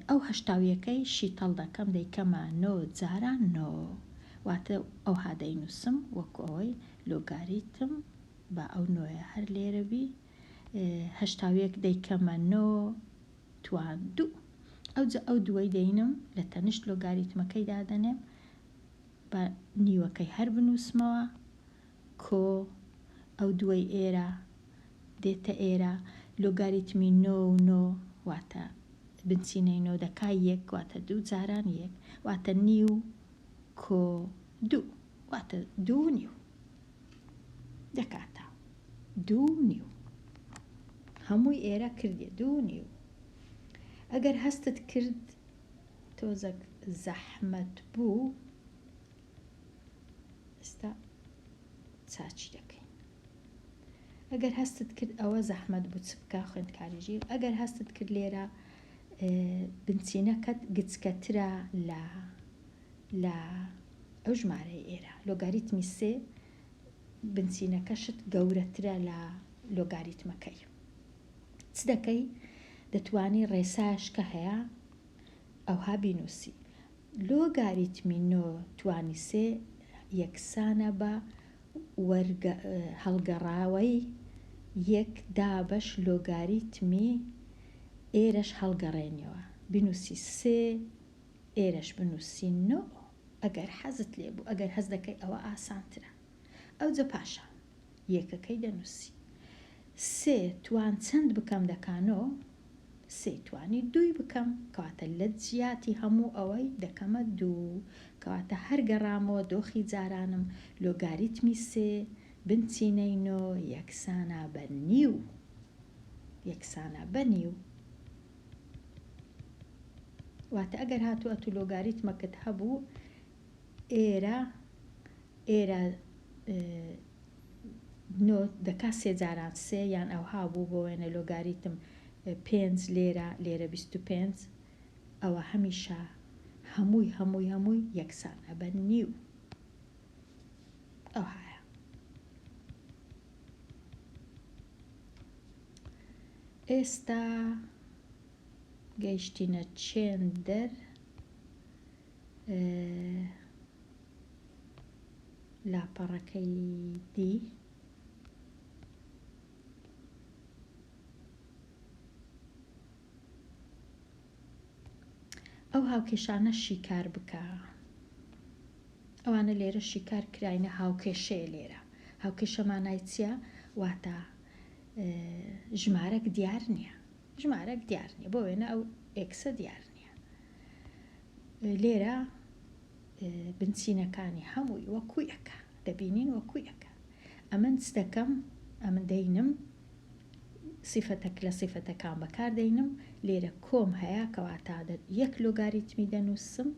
ئەو هەشتاویەکەی شیتەڵ دەکەم دەیکەمە 9 جاران 9 واتە ئەوها دەینووسم وەکو ئەوەی لۆگاریتم بە ئەو 9 هەر لێرە بی هەشتاویەک دەیکەمە 9 توان 2 ئەو دووەی دەینم لە تەنیشت لۆگاریتمەکەی دادەنێم بە نیوەکەی هەر بنووسمەوە کۆ ئەو دووەی ئێرە دێتە ئێرە لۆگاریتمی 9 9 واتە بنچینەی 9 دەکای 1 واتە 2 جاران 1 واتە نیو کۆ 2 واتە 2 نیو دەکاتە 2 نیو هەمووی ئێرە کردێ 2 نیو ئەگەر هەستت کرد تۆزەک زەحمەت بوو ئێستا چاچی دەکەین ئەگەر هەستت کرد ئەوە زەحمەت بوو چ بکە خوێندکاریژیر ئەگەر هەستت کرد لێرە بنچینەکەت گچکەترە لە ئەو ژمارەی ئێرە لۆگاریتمی 3 بنچینەکەشت گەورەترە لە لۆگاریتمەکەی چ دەکەی دەتوانی ڕێسایش کە هەیە ئەوها بینوسی لۆگاریتمی 9 توانی 3 یەکسانە بە هەڵگەڕاوەی 1 دابش لۆگاریتمی ئێرەش هەڵگەڕێنیەوە بنووسی 3 ئێرەش بنووسی 9 ئەگەر حەزت لێ بوو ئەگەر هەز دەکەی ئەوە ئاسانترە ئەوجە پاشە یەکەکەی دەنووسی 3 توان چەند بکەم دەکانەوە توانی دوی بکەم کەواتە لە جیاتی هەموو ئەوەی دەکەمە 2 کەواتە هەر گەڕامەوە دۆخی جارانم لۆگاریتمی 3 بنچینەی 9 یەکسانە بە نیو یەکسانە بە نیو. واتە ئەگەر هاتووە تو لۆگاریتمەکەت هەبوو ئێرە دەکا 3 جاران 3 یان ئەو هابوو بۆ وێنە لۆگاریتم 5 لێرە 25 ئەوە هەمیشە هەمووی یەکسانە بە نیو. ئەو هایە ئێستا گەیشتینە چێندەر لاپەڕەکەی دی ئەو هاوکێشانە شیکار بکە. ئەوانە لێرە شیکار کراینە هاوکێشەیە. لێرە هاوکێشە مانای چییە؟ واتە ژمارەك دیار نییە، ژمارەك دیار نییە، بۆ وێنە ئەو ئێکسە دیار نییە. لێرە بنچینەکانی هەمووی وەکوویەکە دەبینین وەکوویەکە. ئەمن چ دەکەم؟ ئەمن دەینم سیفەتەک لە سیفەتەکان بەکار دەینم. لێرە کۆم هەیە کەواتە یەک لۆگاریتمی دەنووسم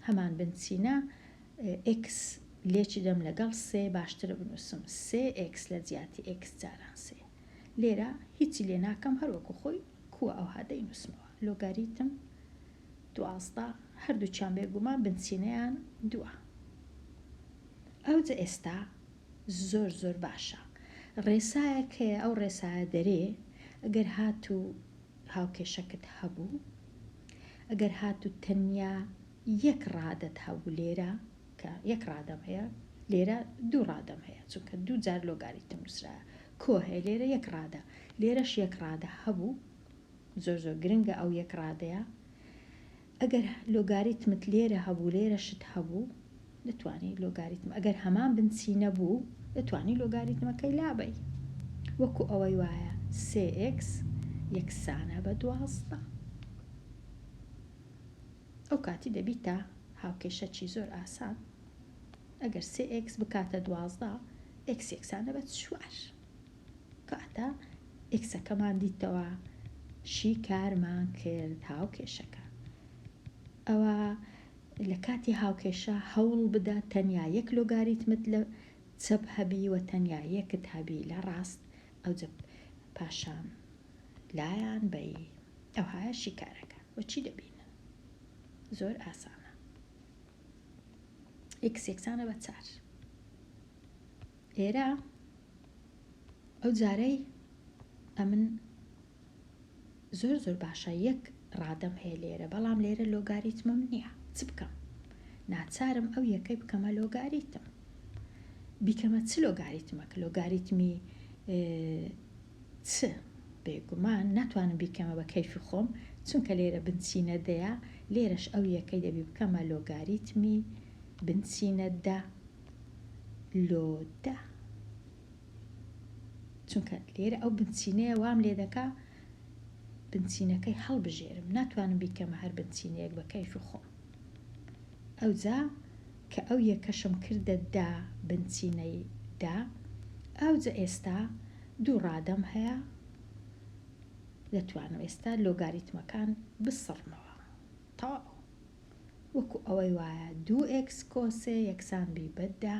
هەمان بنچینە ئێکس لێکی دەم لەگەڵ 3 باشترە بنووسم 3x لە جیاتی x جاران 3. لێرە هیچی لێ ناکەم هەروەکو خۆی کووە ئەو هادەی نووسمەوە لۆگاریتم 12 هەردووچیان بێگومان بنچینەیان 2. ئەوجە ئێستا زۆر باشە ڕێسایەک هەیە. ئەو ڕێسایە دەرێ ئەگەر هاتوو هاوکێشەکەت هەبوو، ئەگەر هاتوو تەنیا یەک ڕادەت هەبوو لێرە کە یەک ڕادەم هەیە، لێرە 2 ڕادەم هەیە چونکە 2 جار لۆگاریتم نووسرایە کۆ هەیە. لێرە یەک ڕادە، لێرەش یەک ڕادە هەبوو. زۆر گرنگە ئەو یەک ڕادەیە. ئەگەر لۆگاریتمت لێرە هەبوو لێرەشت هەبوو دەتوانی لۆگاریتم ئەگەر هەمان بنچینە بوو دەتوانی لۆگاریتمەکەی لابەی وەکو ئەوەی وایە 3x یەکسانە بە 12. ئەو کاتی دەبیتە هاوکێشەکی زۆر ئاسان. ئەگەر 3x بکاتە 12 x یەکسانە بە 4 کاتە ئێکسەکەمان دیتەوە شیکارمان کرد هاوکێشەکە. ئەوە لە کاتی هاوکێشە هەوڵ بدە تەنیا یەک لۆگاریتمت لە چەپ هەبی و تەنیا یەکت هەبی لە ڕاست. ئەوجە پاشان لایان بەی. ئەو هایە شیکارەکە وەچی دەبینن زۆر ئاسانە. x یەکسانە بە 4. ئێرە ئەو جارەی ئەمن زۆر باشە یەک ڕادەم هەیە لێرە، بەڵام لێرە لۆگاریتمم نییە. چ بکەم؟ ناچارم ئەو یەکەی بکەمە لۆگاریتم. بیکەمە چ لۆگاریتمەکە؟ لۆگاریتمی چ؟ بێگومان ناتوانم بیکەمە بە کەیفی خۆم چونکە لێرە بنچینە دەیە. لێرەش ئەو یەکەی دەبی بکەمە لۆگاریتمی بنچینە دە لۆدە، چونکە لێرە ئەو بنچینەیە وام لێ دەکا بنچینەکەی هەڵبژێرم، ناتوانم بیکەمە هەر بنچینەیەک بە کەیفی خۆم. ئەوجا کە ئەو یەکەشم کردە دا بنچینەی دا، ئەوجا ئێستا 2 ڕادەم هەیە دەتوانم ئێستا لۆگاریتمەکان بسڕمەوە تاو وەکو ئەوەی وایە 2x کۆسێ یەکسان بی بەددا.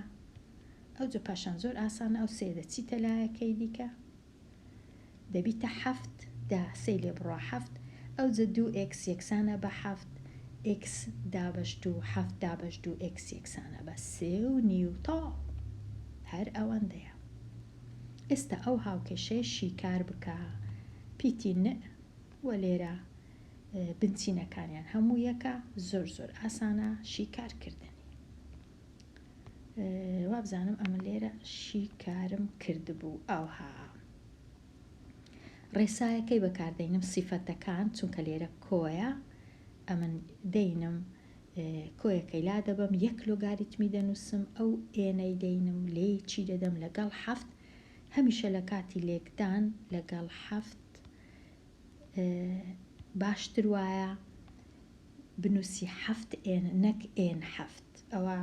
ئەوجا پاشان زۆر ئاسانە ئەو سێ دەچیتە لایەکەی دیکە دەبیتە 7 دا 3 لێ بڕۆ 7. ئەوجا 2x یەکسانە بە 7 x دابەش 2 7 دابەش 2 x یەکسانە بە 3.5 تاو هەر ئەوەندەیە. ئێستا ئەو هاوکێشەی شیکار بکە پیتی ن و لێرە بنچینەکانیان هەموو یەکە زۆر ئاسانە شیکارکردنی. وابزانم ئەمە لێرە شیکارم کردبوو. ئەوها ڕێسایەکەی بەکاردەینم سیفەتەکان چونکە لێرە کۆیە ئەمن دەینم کۆیەکەی لا دەبم یەک لۆگاریتمی دەنووسم ئەو ئێنەی دەینم لێ چی دەدەم لەگەڵ 7 هەمیشە لە کاتی لێکدان لەگەڵ 7 باشتر وایە بنووسی 7 ئێن نەک ئێن 7 ئەوە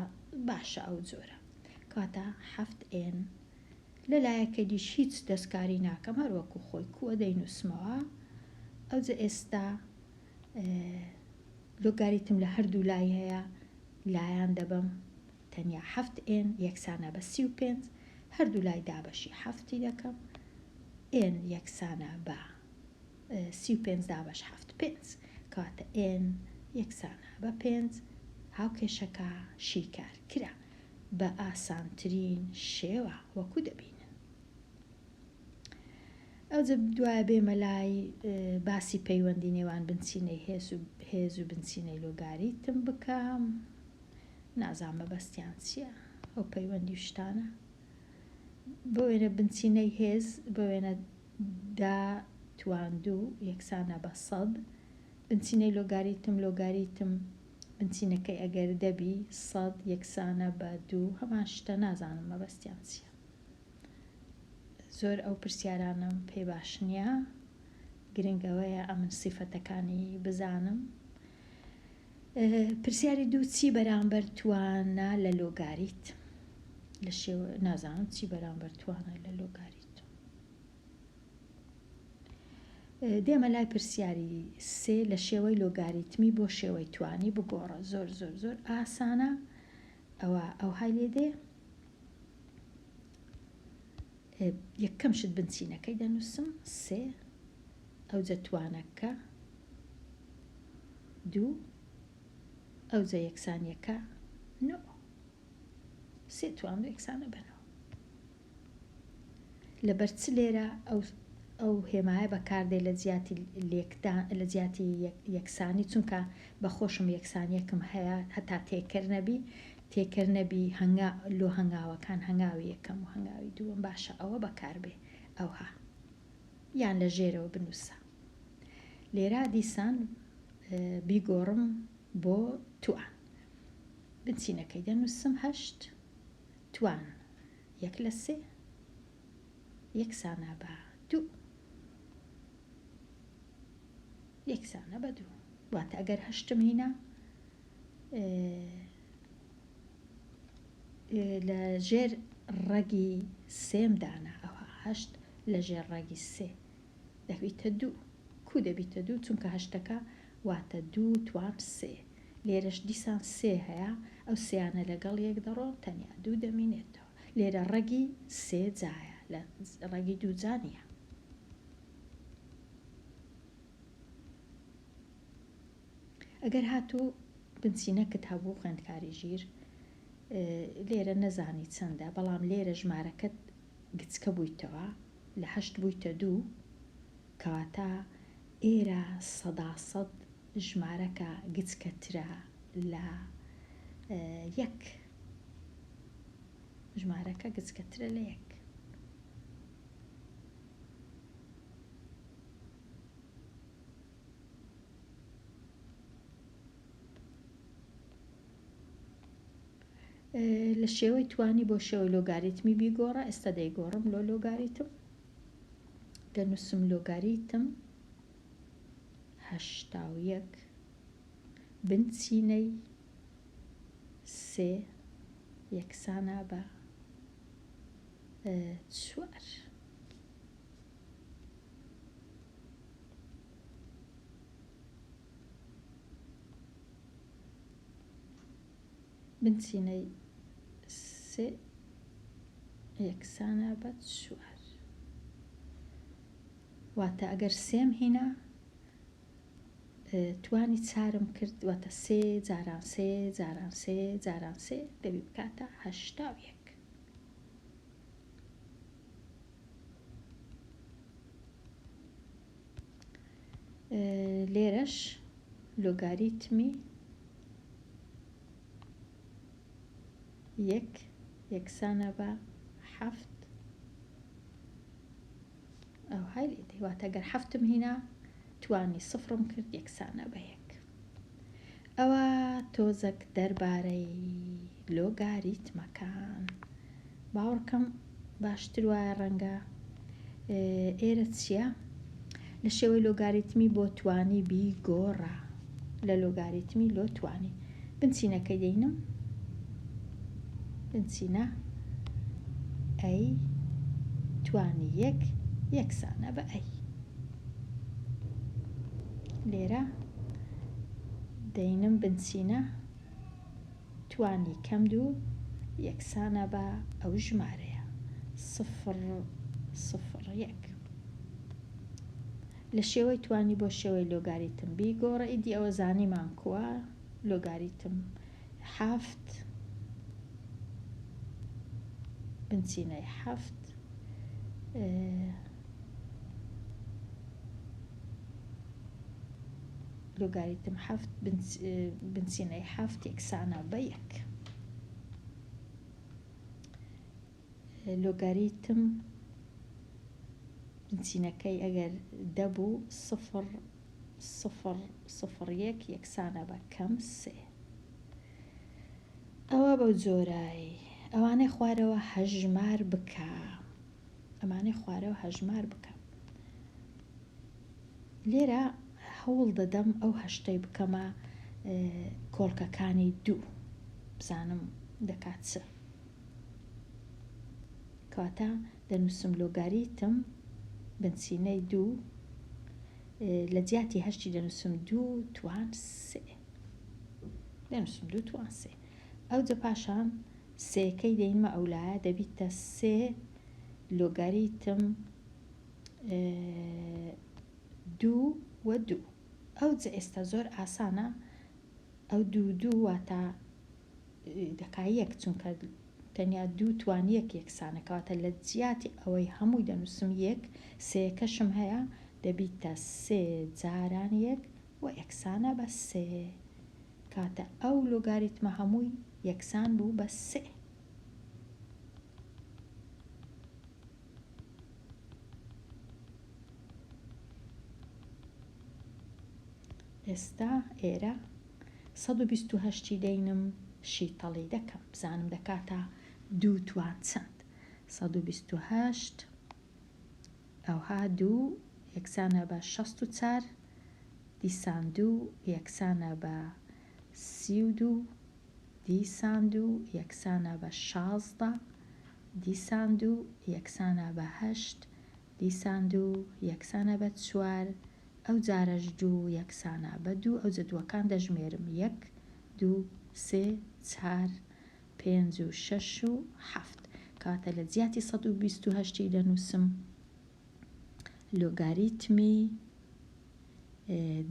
باشە ئەو جۆرە کاتە 7 ئێن لە لایەکە دیش هیچ دەستکاری ناکەم هەروەکو خۆی کووە دەینووسمەوە ئەوجە ئێستا لۆگاریتم لە هەردوو لای هەیە لایەن دەبم تەنیا 7 ئێن یەکسانە بە 35 هەردوو لای دابەشی 7 دەکەم ئێن یەکسانە بە 35 دابەش 7 5 کاتە ئێن یەکسانە بە 5 هاوکێشەکە شیکار کرا بە ئاسانترین شێوە وەکو دەبینن ئەوجە دوایە بێمە لای باسی پەیوەندی نێوان بنچینەی هێز و بنچینەی لۆگاریتم بکەم نازانم بەبەستیان چییە ئەو پەیوەندی شتانە بۆ وێنە بنچینەی هێز بۆ وێنە داتواندوو یەکسانە بە 100 بنچینەی لۆگاریتم بنچینەکەی ئەگەر دەبی 100 یەکسانە بە 2 هەمان شتە نازانم مەبەستیان چییە زۆر ئەو پرسیارانم پێ باش نییە گرنگەوەیە ئەمن سیفەتەکانی بزانم پرسیاری دوو چی بەرامبەر توانە لە لۆگاریت لە شێوە نازانم چی بەرامبەر توانە لە لۆگاریت دێمە لای پرسیاری سێ لە شێوەی لۆگاریتمی بۆ شێوەی توانی بگۆڕە زۆر زۆر زۆر ئاسانە ئەو های لێدێ یەکەم شت بنچینەکەی دەنووسم سێ ئەوجە توانەکە 2 ئەوجە یەکسانیەکە 9 سێ توان و یەکسانە بنەوە لەبەر چ لێرە ئەو هێمایە بەکاردێ لە جیاتی یەکسانی چونکە بەخۆشم یەکسانیەکم هەیە هەتا تێکەر نەبی لۆ هەنگاوەکان هەنگاوی یەکەم و هەنگاوی دووەم باشە ئەوە بەکاربێ ئەوها یان لە ژێرەوە بنووسە لێرە دیسان بیگۆڕم بۆ توان بنچینەکەی دەنووسم 8 توان 1 لە 3 یەکسانە بە 2 یەکسانە بە 2 واتە ئەگەر هەشتم هینا لە ژێر ڕەگی سێم دانا ئەوە 8 لە ژێر ڕەگی سێ دەبیتە 2 کو دەبیتە 2 چونکە هەشتەکە واتە 2 توان سێ لێرەش دیسان سێ هەیە ئەو سێیانە لەگەڵ یەک دەڕۆن تەنیا 2 دەمینێتەوە لێرە ڕەگی سێ جایە لە ڕەگی 2 جا نییە ئەگەر هاتوو بنچینەکەت هەبوو خوێندکاری ژیر لێرە نەزانی چەندە بەڵام لێرە ژمارەکەت گچکە بوویتەوە لە 8 بوویتە 2 کەواتە ئێرە 100% ژمارەکە گچکەترە لە 1 ژمارەکە گچکەترە لە 1 لە شێوەی توانی بۆ شێوەی لۆگاریتمی بیگۆڕە ئێستا دەیگۆڕم لۆ لۆگاریتم دەنووسم لۆگاریتم 81 بنچینەی سێ یەکسانە بە 4 بنچینەی سێ یەکسانە بە 4 واتە ئەگەر سێم هینا توانی چارم کرد واتە سێ جاران سێ جاران سێ جاران سێ دەبی بکاتە 81 لێرەش لۆگاریتمی 1 یەکسانە بە 7 ئەو های لێدەی واتە ئەگەر 7م هینا توانی سفرم کرد یەکسانە بە 1 ئەوە تۆزێک دەربارەی لۆگاریتمەکان باوەڕکەم باشتر وایە ڕەنگە ئێرە چییە لە شێوەی لۆگاریتمی بۆ توانی بیگۆڕە لە لۆگاریتمی لۆ توانی بنچینەکەی دەینم بنچینە ئەی توانی یەک یەکسانە بە ئەی لێرە دەینم بنچینە توانی کەم دوو یەکسانە بە ئەو ژمارەیە 0.01 لە شێوەی توانی بۆ شێوەی لۆگاریتم بیگۆڕە ئیدی ئەوە زانیمان کووە لۆگاریتم 7 بنچینەی 7 لۆگاریتم 7 بنچینەی 7 یەکسانە بە یەک لۆگاریتم بنچینەکەی ئەگەر دەبوو 0.01 یەکسانە بە کەم 3 ئەوە بەو جۆرای ئەوانەی خوارەوە هەژمار بکە ئەمانەی خوارەوە هەژمار بکە لێرە هەوڵ دەدەم ئەو هەشتەی بکەمە کۆڵکەکانی دوو بزانم دەکات چ کاتە دەنووسم لۆگاریتم بنچینەی دوو لە جیاتی هەشتی دەنووسم 2 توان 3 دەنووسم 2 توان 3 ئەو جە پاشان سێکەی دەینمە ئەولایە دەبیتە 3 لۆگاریتم 2 و 2 ئەو جە ئێستا زۆر ئاسانە ئەو 2 واتە دەکا یەک چونکە تەنیا 2 توان یەک یەکسانە کەواتە لە جیاتی ئەوەی هەمووی دەنووسم یەک سێکەشم هەیە دەبیتە 3 جاران یەک و یەکسانە بە 3 کاتە ئەو لۆگاریتمە هەمووی یەکسان بوو بە 3 ئێستا ئێرە 128 دەینم شیتەڵی دەکەم بزانم دەکاتە 2 توان چەند 128 ئەوها 2 یەکسانە بە 64 دیسان 2 یەکسانە بە 32 دیسان 2 یەکسانە بە 16 دیسان 2 یەکسانە بە 8 دیسان 2 یەکسانە بە 4 ئەو جارەش 2 یەکسانە بە 2 ئەو جەدووەکان دەژمێرم 1 2 3 4 5 و 6 و 7 کاتە لە جیاتی 128 دەنووسم لۆگاریتمی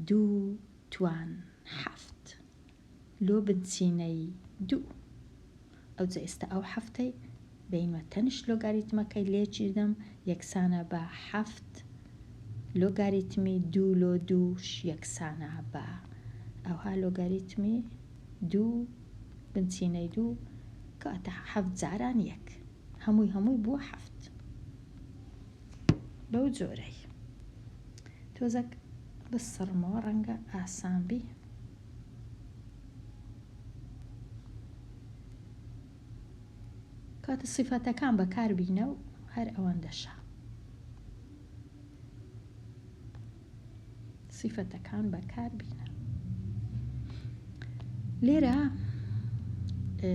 2 توان 7 لۆ بنچینەی 2 ئەو جە ئێستا ئەو هەفتەی بینمە تەنیش لۆگاریتمەکەی لێکی دەم یەکسانە بە 7 لۆگاریتمی 2 لۆ 2 یەکسانە بە ئەوها لۆگاریتمی 2 بنچینەی 2 کاتە 7 جاران یەک هەمووی بووە 7 بەو جۆرەی تۆزەک بسڕمەوە ڕەنگە ئاسانبی کاتە سیفەتەکان بەکاربینە و هەر ئەوەندەشە سیفەتەکان بەکاربینە لێرە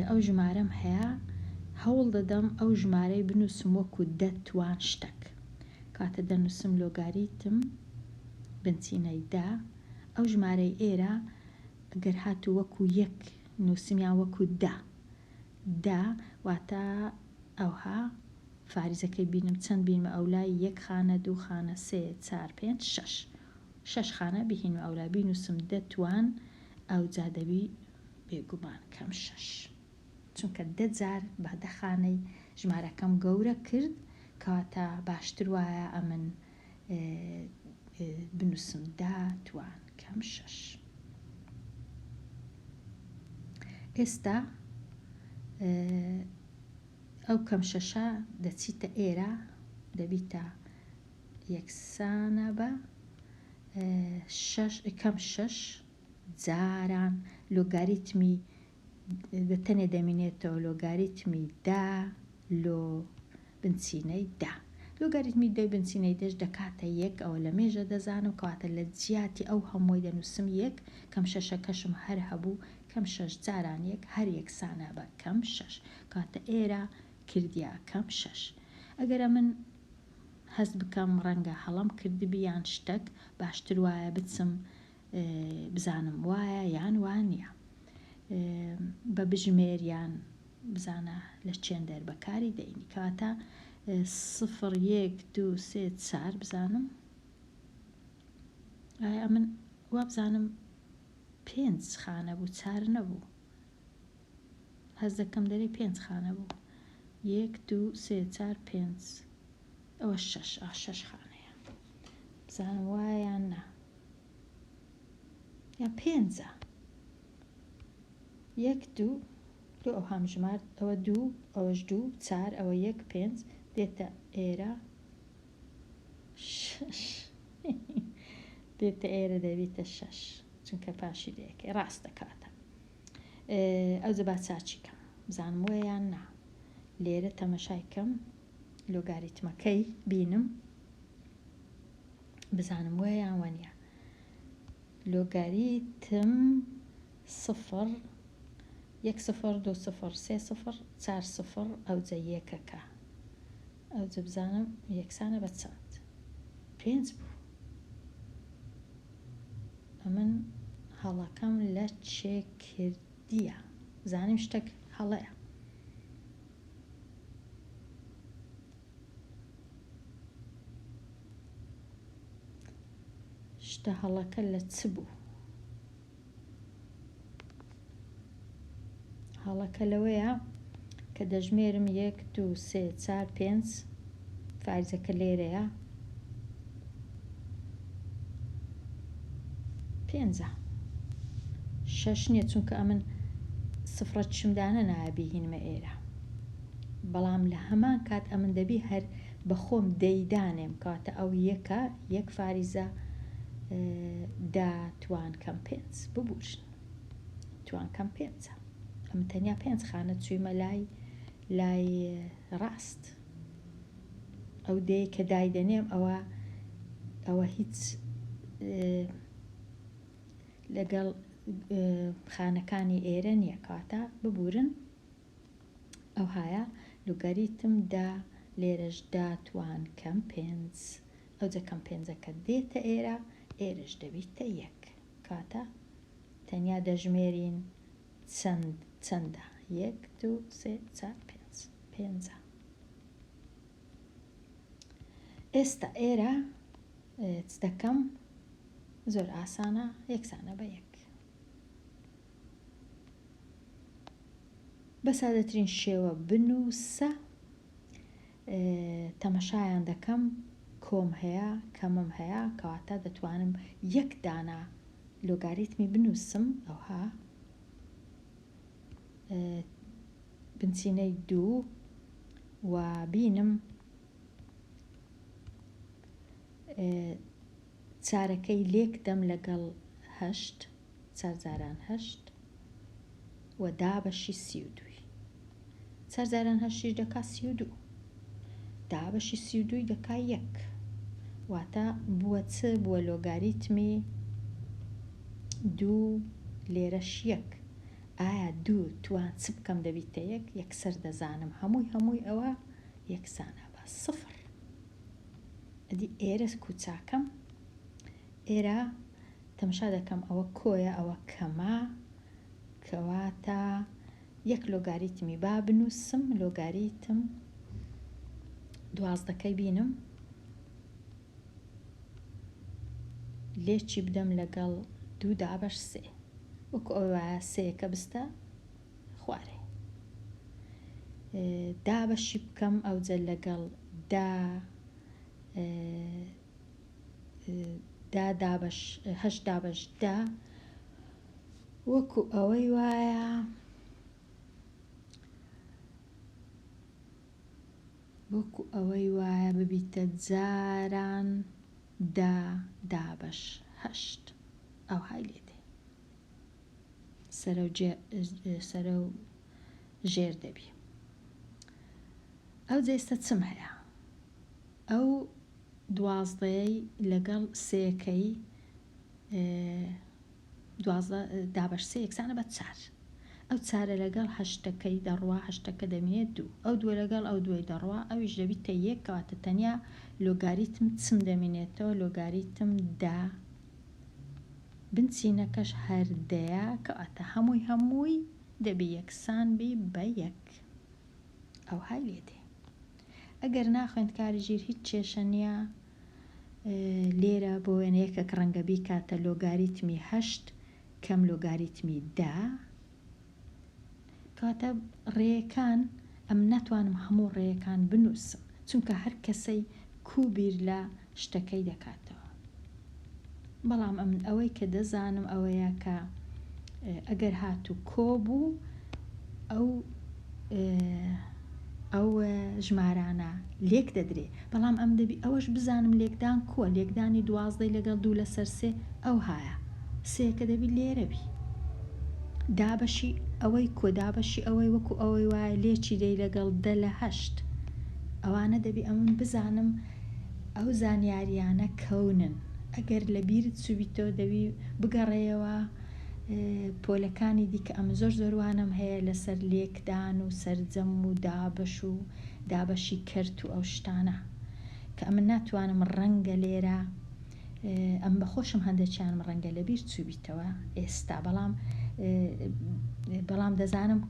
ئەو ژمارەم هەیە هەوڵ دەدەم ئەو ژمارەی بنووسم وەکو 10 توان شتێک کاتە دەنووسم لۆگاریتم بنچینەی 10 ئەو ژمارەی ئێرە ئەگەر هاتو وەکو یەک نووسمیان وەکو 10 واتە ئەوها فاریزەکەی بینم چەند بینمە ئەولای 1 خانە 2 خانە 3 4 5 6 خانە بهینمە ئەولای بینووسم 10 توان ئەو جادەبی بێگومان کەم 6 چونکە 10 جار بە 10 خانەی ژمارەکەم گەورە کرد کەواتە باشتر وایە ئەمن بنووسم 10 توان کەم 6 ئێستا ئەو کەم 6 دەچیتە ئێرە دەبیتە یەکسانە بە کەم 6 جاران لۆگاریتمی بەتەنێ دەمێنێتەوە لۆگاریتمی 10 لۆ بنچینەی 10 لۆگاریتمی دەی بنچینەی دەش دەکاتە یەک ئەوە لە مێژە دەزانم کەواتە لە جیاتی ئەو هەمووی دەنووسم یەک کەم شەشەکەشم هەر هەبوو کەم شەش جاران یەک هەر یەکسانە بە کەم شەش کاتە ئێرە کردیا کەم شەش. ئەگەرە من هەست بکەم ڕەنگە هەڵم کردبی یان شتێک باشتر وایە بچم بزانم وایە یان وانە بە بژمێریان بزانە لە چێن دەربەکاری دەینی کاتە 0 1 2 3 4 بزانم ئایا من وا بزانم 5 خانە بوو 4 نەبوو هەز دەکەم دەرەی 5 خانە بوو 1 2 3 4 5 ئەوە 6 خانەیە بزانم وایە یان نا یا 5 1 2 دو ئەو هەمژمارد ئەوە 2 ئەوەش 2 4 ئەوە 1 5 دێتە ئێرە 6 دێتە ئێرە دەبێتە 6 چونکە پاشی دەیەکەی ڕاست دەکاتە ئەو زە با چاچیکەم بزانم وە یان نا لێرە تەمەشایکەم لۆگاریتمەکەی بینم بزانم وە یان وەنیە لۆگاریتم 0 1 0 2 0 3 0 4 0 ئەو جە یەکەکە ئەو جە بزانم یەکسانە بە چەند 5 بوو ئەمن هەڵەکەم لە چێکردیە زانیم شتێک هەڵەیە شتە هەڵەکە لە چ بوو هەڵەکە لەوەیە کە دەژمێرم 1 2 3 4 5 فایزەکە لێرەیە 5 6 نییە چونکە ئەمن سفرە چمدانە نایبی هینمە ئێرە بەڵام لە هەمان کات ئەمن دەبی هەر بەخۆم دەیدانێم کاتە ئەو یەکە یەک فاریزە توان کەم 5 ببوورن توان کەم 5 ئەم تەنیا 5 خانە چوویمە لای ڕاست ئەو دەی کە دایدەنێم ئەوە هیچ لەگەڵ خانەکانی ئێرە نییە کاتە ببوورن ئەو هایە لۆگاریتم دا لێرەش داتوان کەم 5 ئەو جەکەم 5ەکە دێتە ئێرە ئێرەش دەبیتە یەک کاتە تەنیا دەژمێرین چەندە 1 2 3 4 5 ئێستا ئێرە چ دەکەم زۆر ئاسانە یەکسانە بە یەک بە سادەترین شێوە بنووسە تەمەشایان دەکەم کۆم هەیە کەمم هەیە کەواتە دەتوانم یەک دانا لۆگاریتمی بنووسم ئەوها بنچینەی 2 و بینم چارەکەی لێک دەم لەگەڵ 8 4 8 و دابەشی 32 4 8 دەکا 32 دابەشی 32 دەکا 1 واتە بووە چ بووە لۆگاریتمی 2 لێرەش 1 ئایا 2 توان چ بکەم دەبیتە 1 یەکسەر دەزانم هەمووی ئەوە یەکسانە بە 0 ئەدی ئێرە کوچاکەم ئێرە تەماشا دەکەم ئەوە کۆیە ئەوە کەمە کەواتە یەک لۆگاریتمی با بنووسم لۆگاریتم 12ەکەی بینم لێکی بدەم لەگەڵ 2 دابەش 3 وەکو ئەوە سەیەکە بستە خوارێ دابەشی بکەم ئەوجە لەگەڵ دابەش 8 دابەش وەکو ئەوەی وایە ببیتە جاران دابەش 8 ئەو های لێدێ سەرە و ژێر دەبی ئەو جێستە چم هەیە ئەو 12ی لەگەڵ سێەکەی دابەش سێ یەکسانە بە 4 ئەو 4 لەگەڵ هەشتەکەی دەڕوا هەشتەکە دەمێت 2 ئەو دووە لەگەڵ ئەو دوای دەڕوا ئەویش دەبیتە 1 کەواتە تەنیا لۆگاریتم چم دەمێنێتەوە لۆگاریتم دا بنچینەکەش هەردەیە کەواتە هەمووی دەبی یەکسان بی بە 1 ئەو های لێدێ. ئەگەر ناخوێن کاری ژیر هیچ کێشە نییە لێرە بۆ وێنەیەکێک ڕەنگە بی کاتە لۆگاریتمی 8 کەم لۆگاریتمی 10 کاتە ڕێیەکان ئەم ناتوانم هەموو ڕێیەکان بنووسم چونکە هەر کەسەی کوبیر لە شتەکەی دەکاتەوە. بەڵام ئەم ئەوەی کە دەزانم ئەوەیە کە ئەگەر هاتوو کۆبوو ئەو ژمارانە لێک دەدرێ بەڵام ئەم دەبی ئەوەش بزانم لێکدان کووە لێکدانی 12 لەگەڵ 2 لەسەر 3 ئەو هایە سێکە دەبی لێرەبی دابەشی ئەوەی کۆدابەشی ئەوەی وەکو ئەوەی وایە لێکی دەی لەگەڵ 10 لە 8 ئەوانە دەبی ئەمن بزانم ئەو زانیاریانە کەونن ئەگەر لە بیرت سوبیتەوە دەبی بگەڕێەوە پۆلەکانی دیکە ئەم زۆر وانم هەیە لەسەر لێکدان و سەرجەم و دابەش و دابەشی کەرت و ئەو شتانە کە ئەمن ناتوانم ڕەنگە لێرە ئەم بەخۆشم هەندێکیانم ڕەنگە لە بیر چوبیتەوە ئێستا بەڵام دەزانم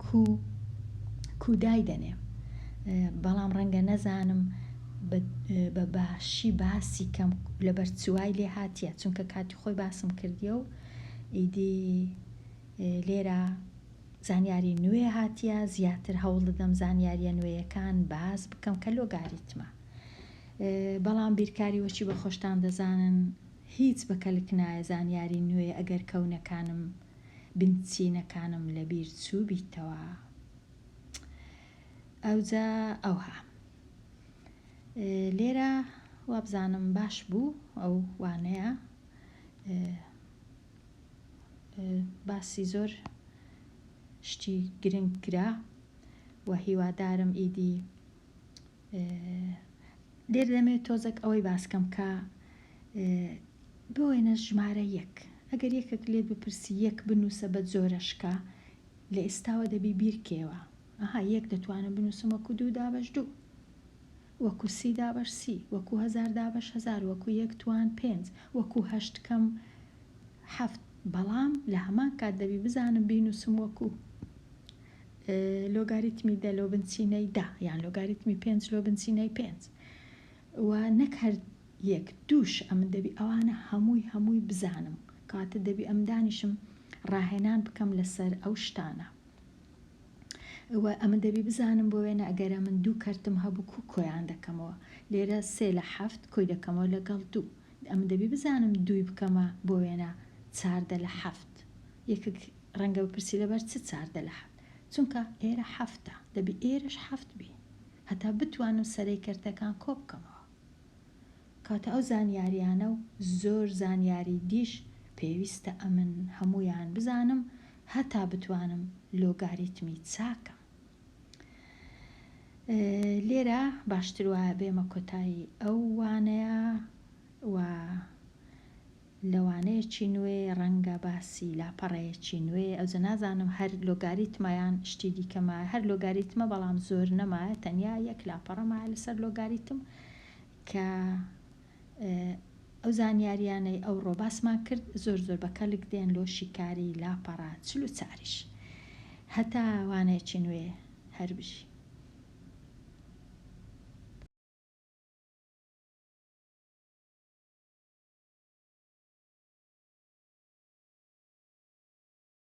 کودای دەنێم بەڵام ڕەنگە نەزانم بە باشی باسی کەم لە بەرچوای لێ هاتیە چونکە کاتی خۆی باسم کردیە و ئیدی لێرە زانیاری نوێ هاتیە زیاتر هەوڵ دەدەم زانیاریە نوێیەکان باز بکەم کە لۆگاریتمە. بەڵام بیرکاری وەچی بە خۆشتان دەزانن هیچ بەکەلک نایە زانیاری نوێ ئەگەر کەونەکانم بنچینەکانم لە بیر چوو بیتەوە. ئەوجا ئەوها لێرە وابزانم باش بوو ئەو وانەیە باسی زۆر شتی گرنگ کرا و هیوادارم ئیدی لێر دەمێت تۆزێک ئەوەی باسکەم کە بۆێنە ژمارە 1 ئەگەر یەکێک لێت بپرسی 1 بنووسە بە جۆرەشکە لە ئێستاوە دەبی بیرکێوە ئەها 1 دەتوانم بنووسم وەکو 2 دابەش 2 وەکو 30 دابەش 30 وەکو 1000 دابەش 1000 وەکو 1 توان 5 وەکو 8 کەم 7 بەڵام لە هەمان کات دەبی بزانم بینوسم وەکو لۆگاریتمی 10 لۆ بنچینەی 10 یان لۆگاریتمی 5 لۆ بنچینەی 5 و نەک هەر 1 دووش ئەمن دەبی ئەوانە هەمووی بزانم کاتە دەبی ئەم دانیشم ڕاهێنان بکەم لەسەر ئەو شتانە و ئەمە دەبی بزانم بۆ وێنە ئەگەرە من 2 کەرتم هەبوو کۆیان دەکەمەوە لێرە 3 لە 7 کۆی دەکەمەوە لەگەڵ 2 ئەمە دەبی بزانم 2 بکەمە بۆ وێنە 14 لە 7 یەکێک ڕەنگە بپرسی لەبەر چ 14 لە 7 چونکە ئێرە 7 دەبی ئێرەش 7 بی هەتا بتوانم سەرەی کەرتەکان کۆ بکەمەوە کاتە ئەو زانیاریانە و زۆر زانیاری دیش پێویستە ئەمن هەمویان بزانم هەتا بتوانم لۆگاریتمی چاکەم. لێرە باشتر وایە بێمە کۆتایی ئەو وانەیە و لەوانەیەکی نوێ ڕەنگە باسی لاپەڕەیەکی نوێ ئەوجە نازانم هەر لۆگاریتمەیان شتی دیکەمە هەر لۆگاریتمە بەڵام زۆر نەمایە تەنیا 1 لاپەڕەمایە لەسەر لۆگاریتم کە ئەو زانیاریانەی ئەو ڕۆباسمان کرد زۆر بەکەلک دێن لۆ شیکاری لاپەڕە 44 هەتا وانەیەکی نوێ هەر بژی.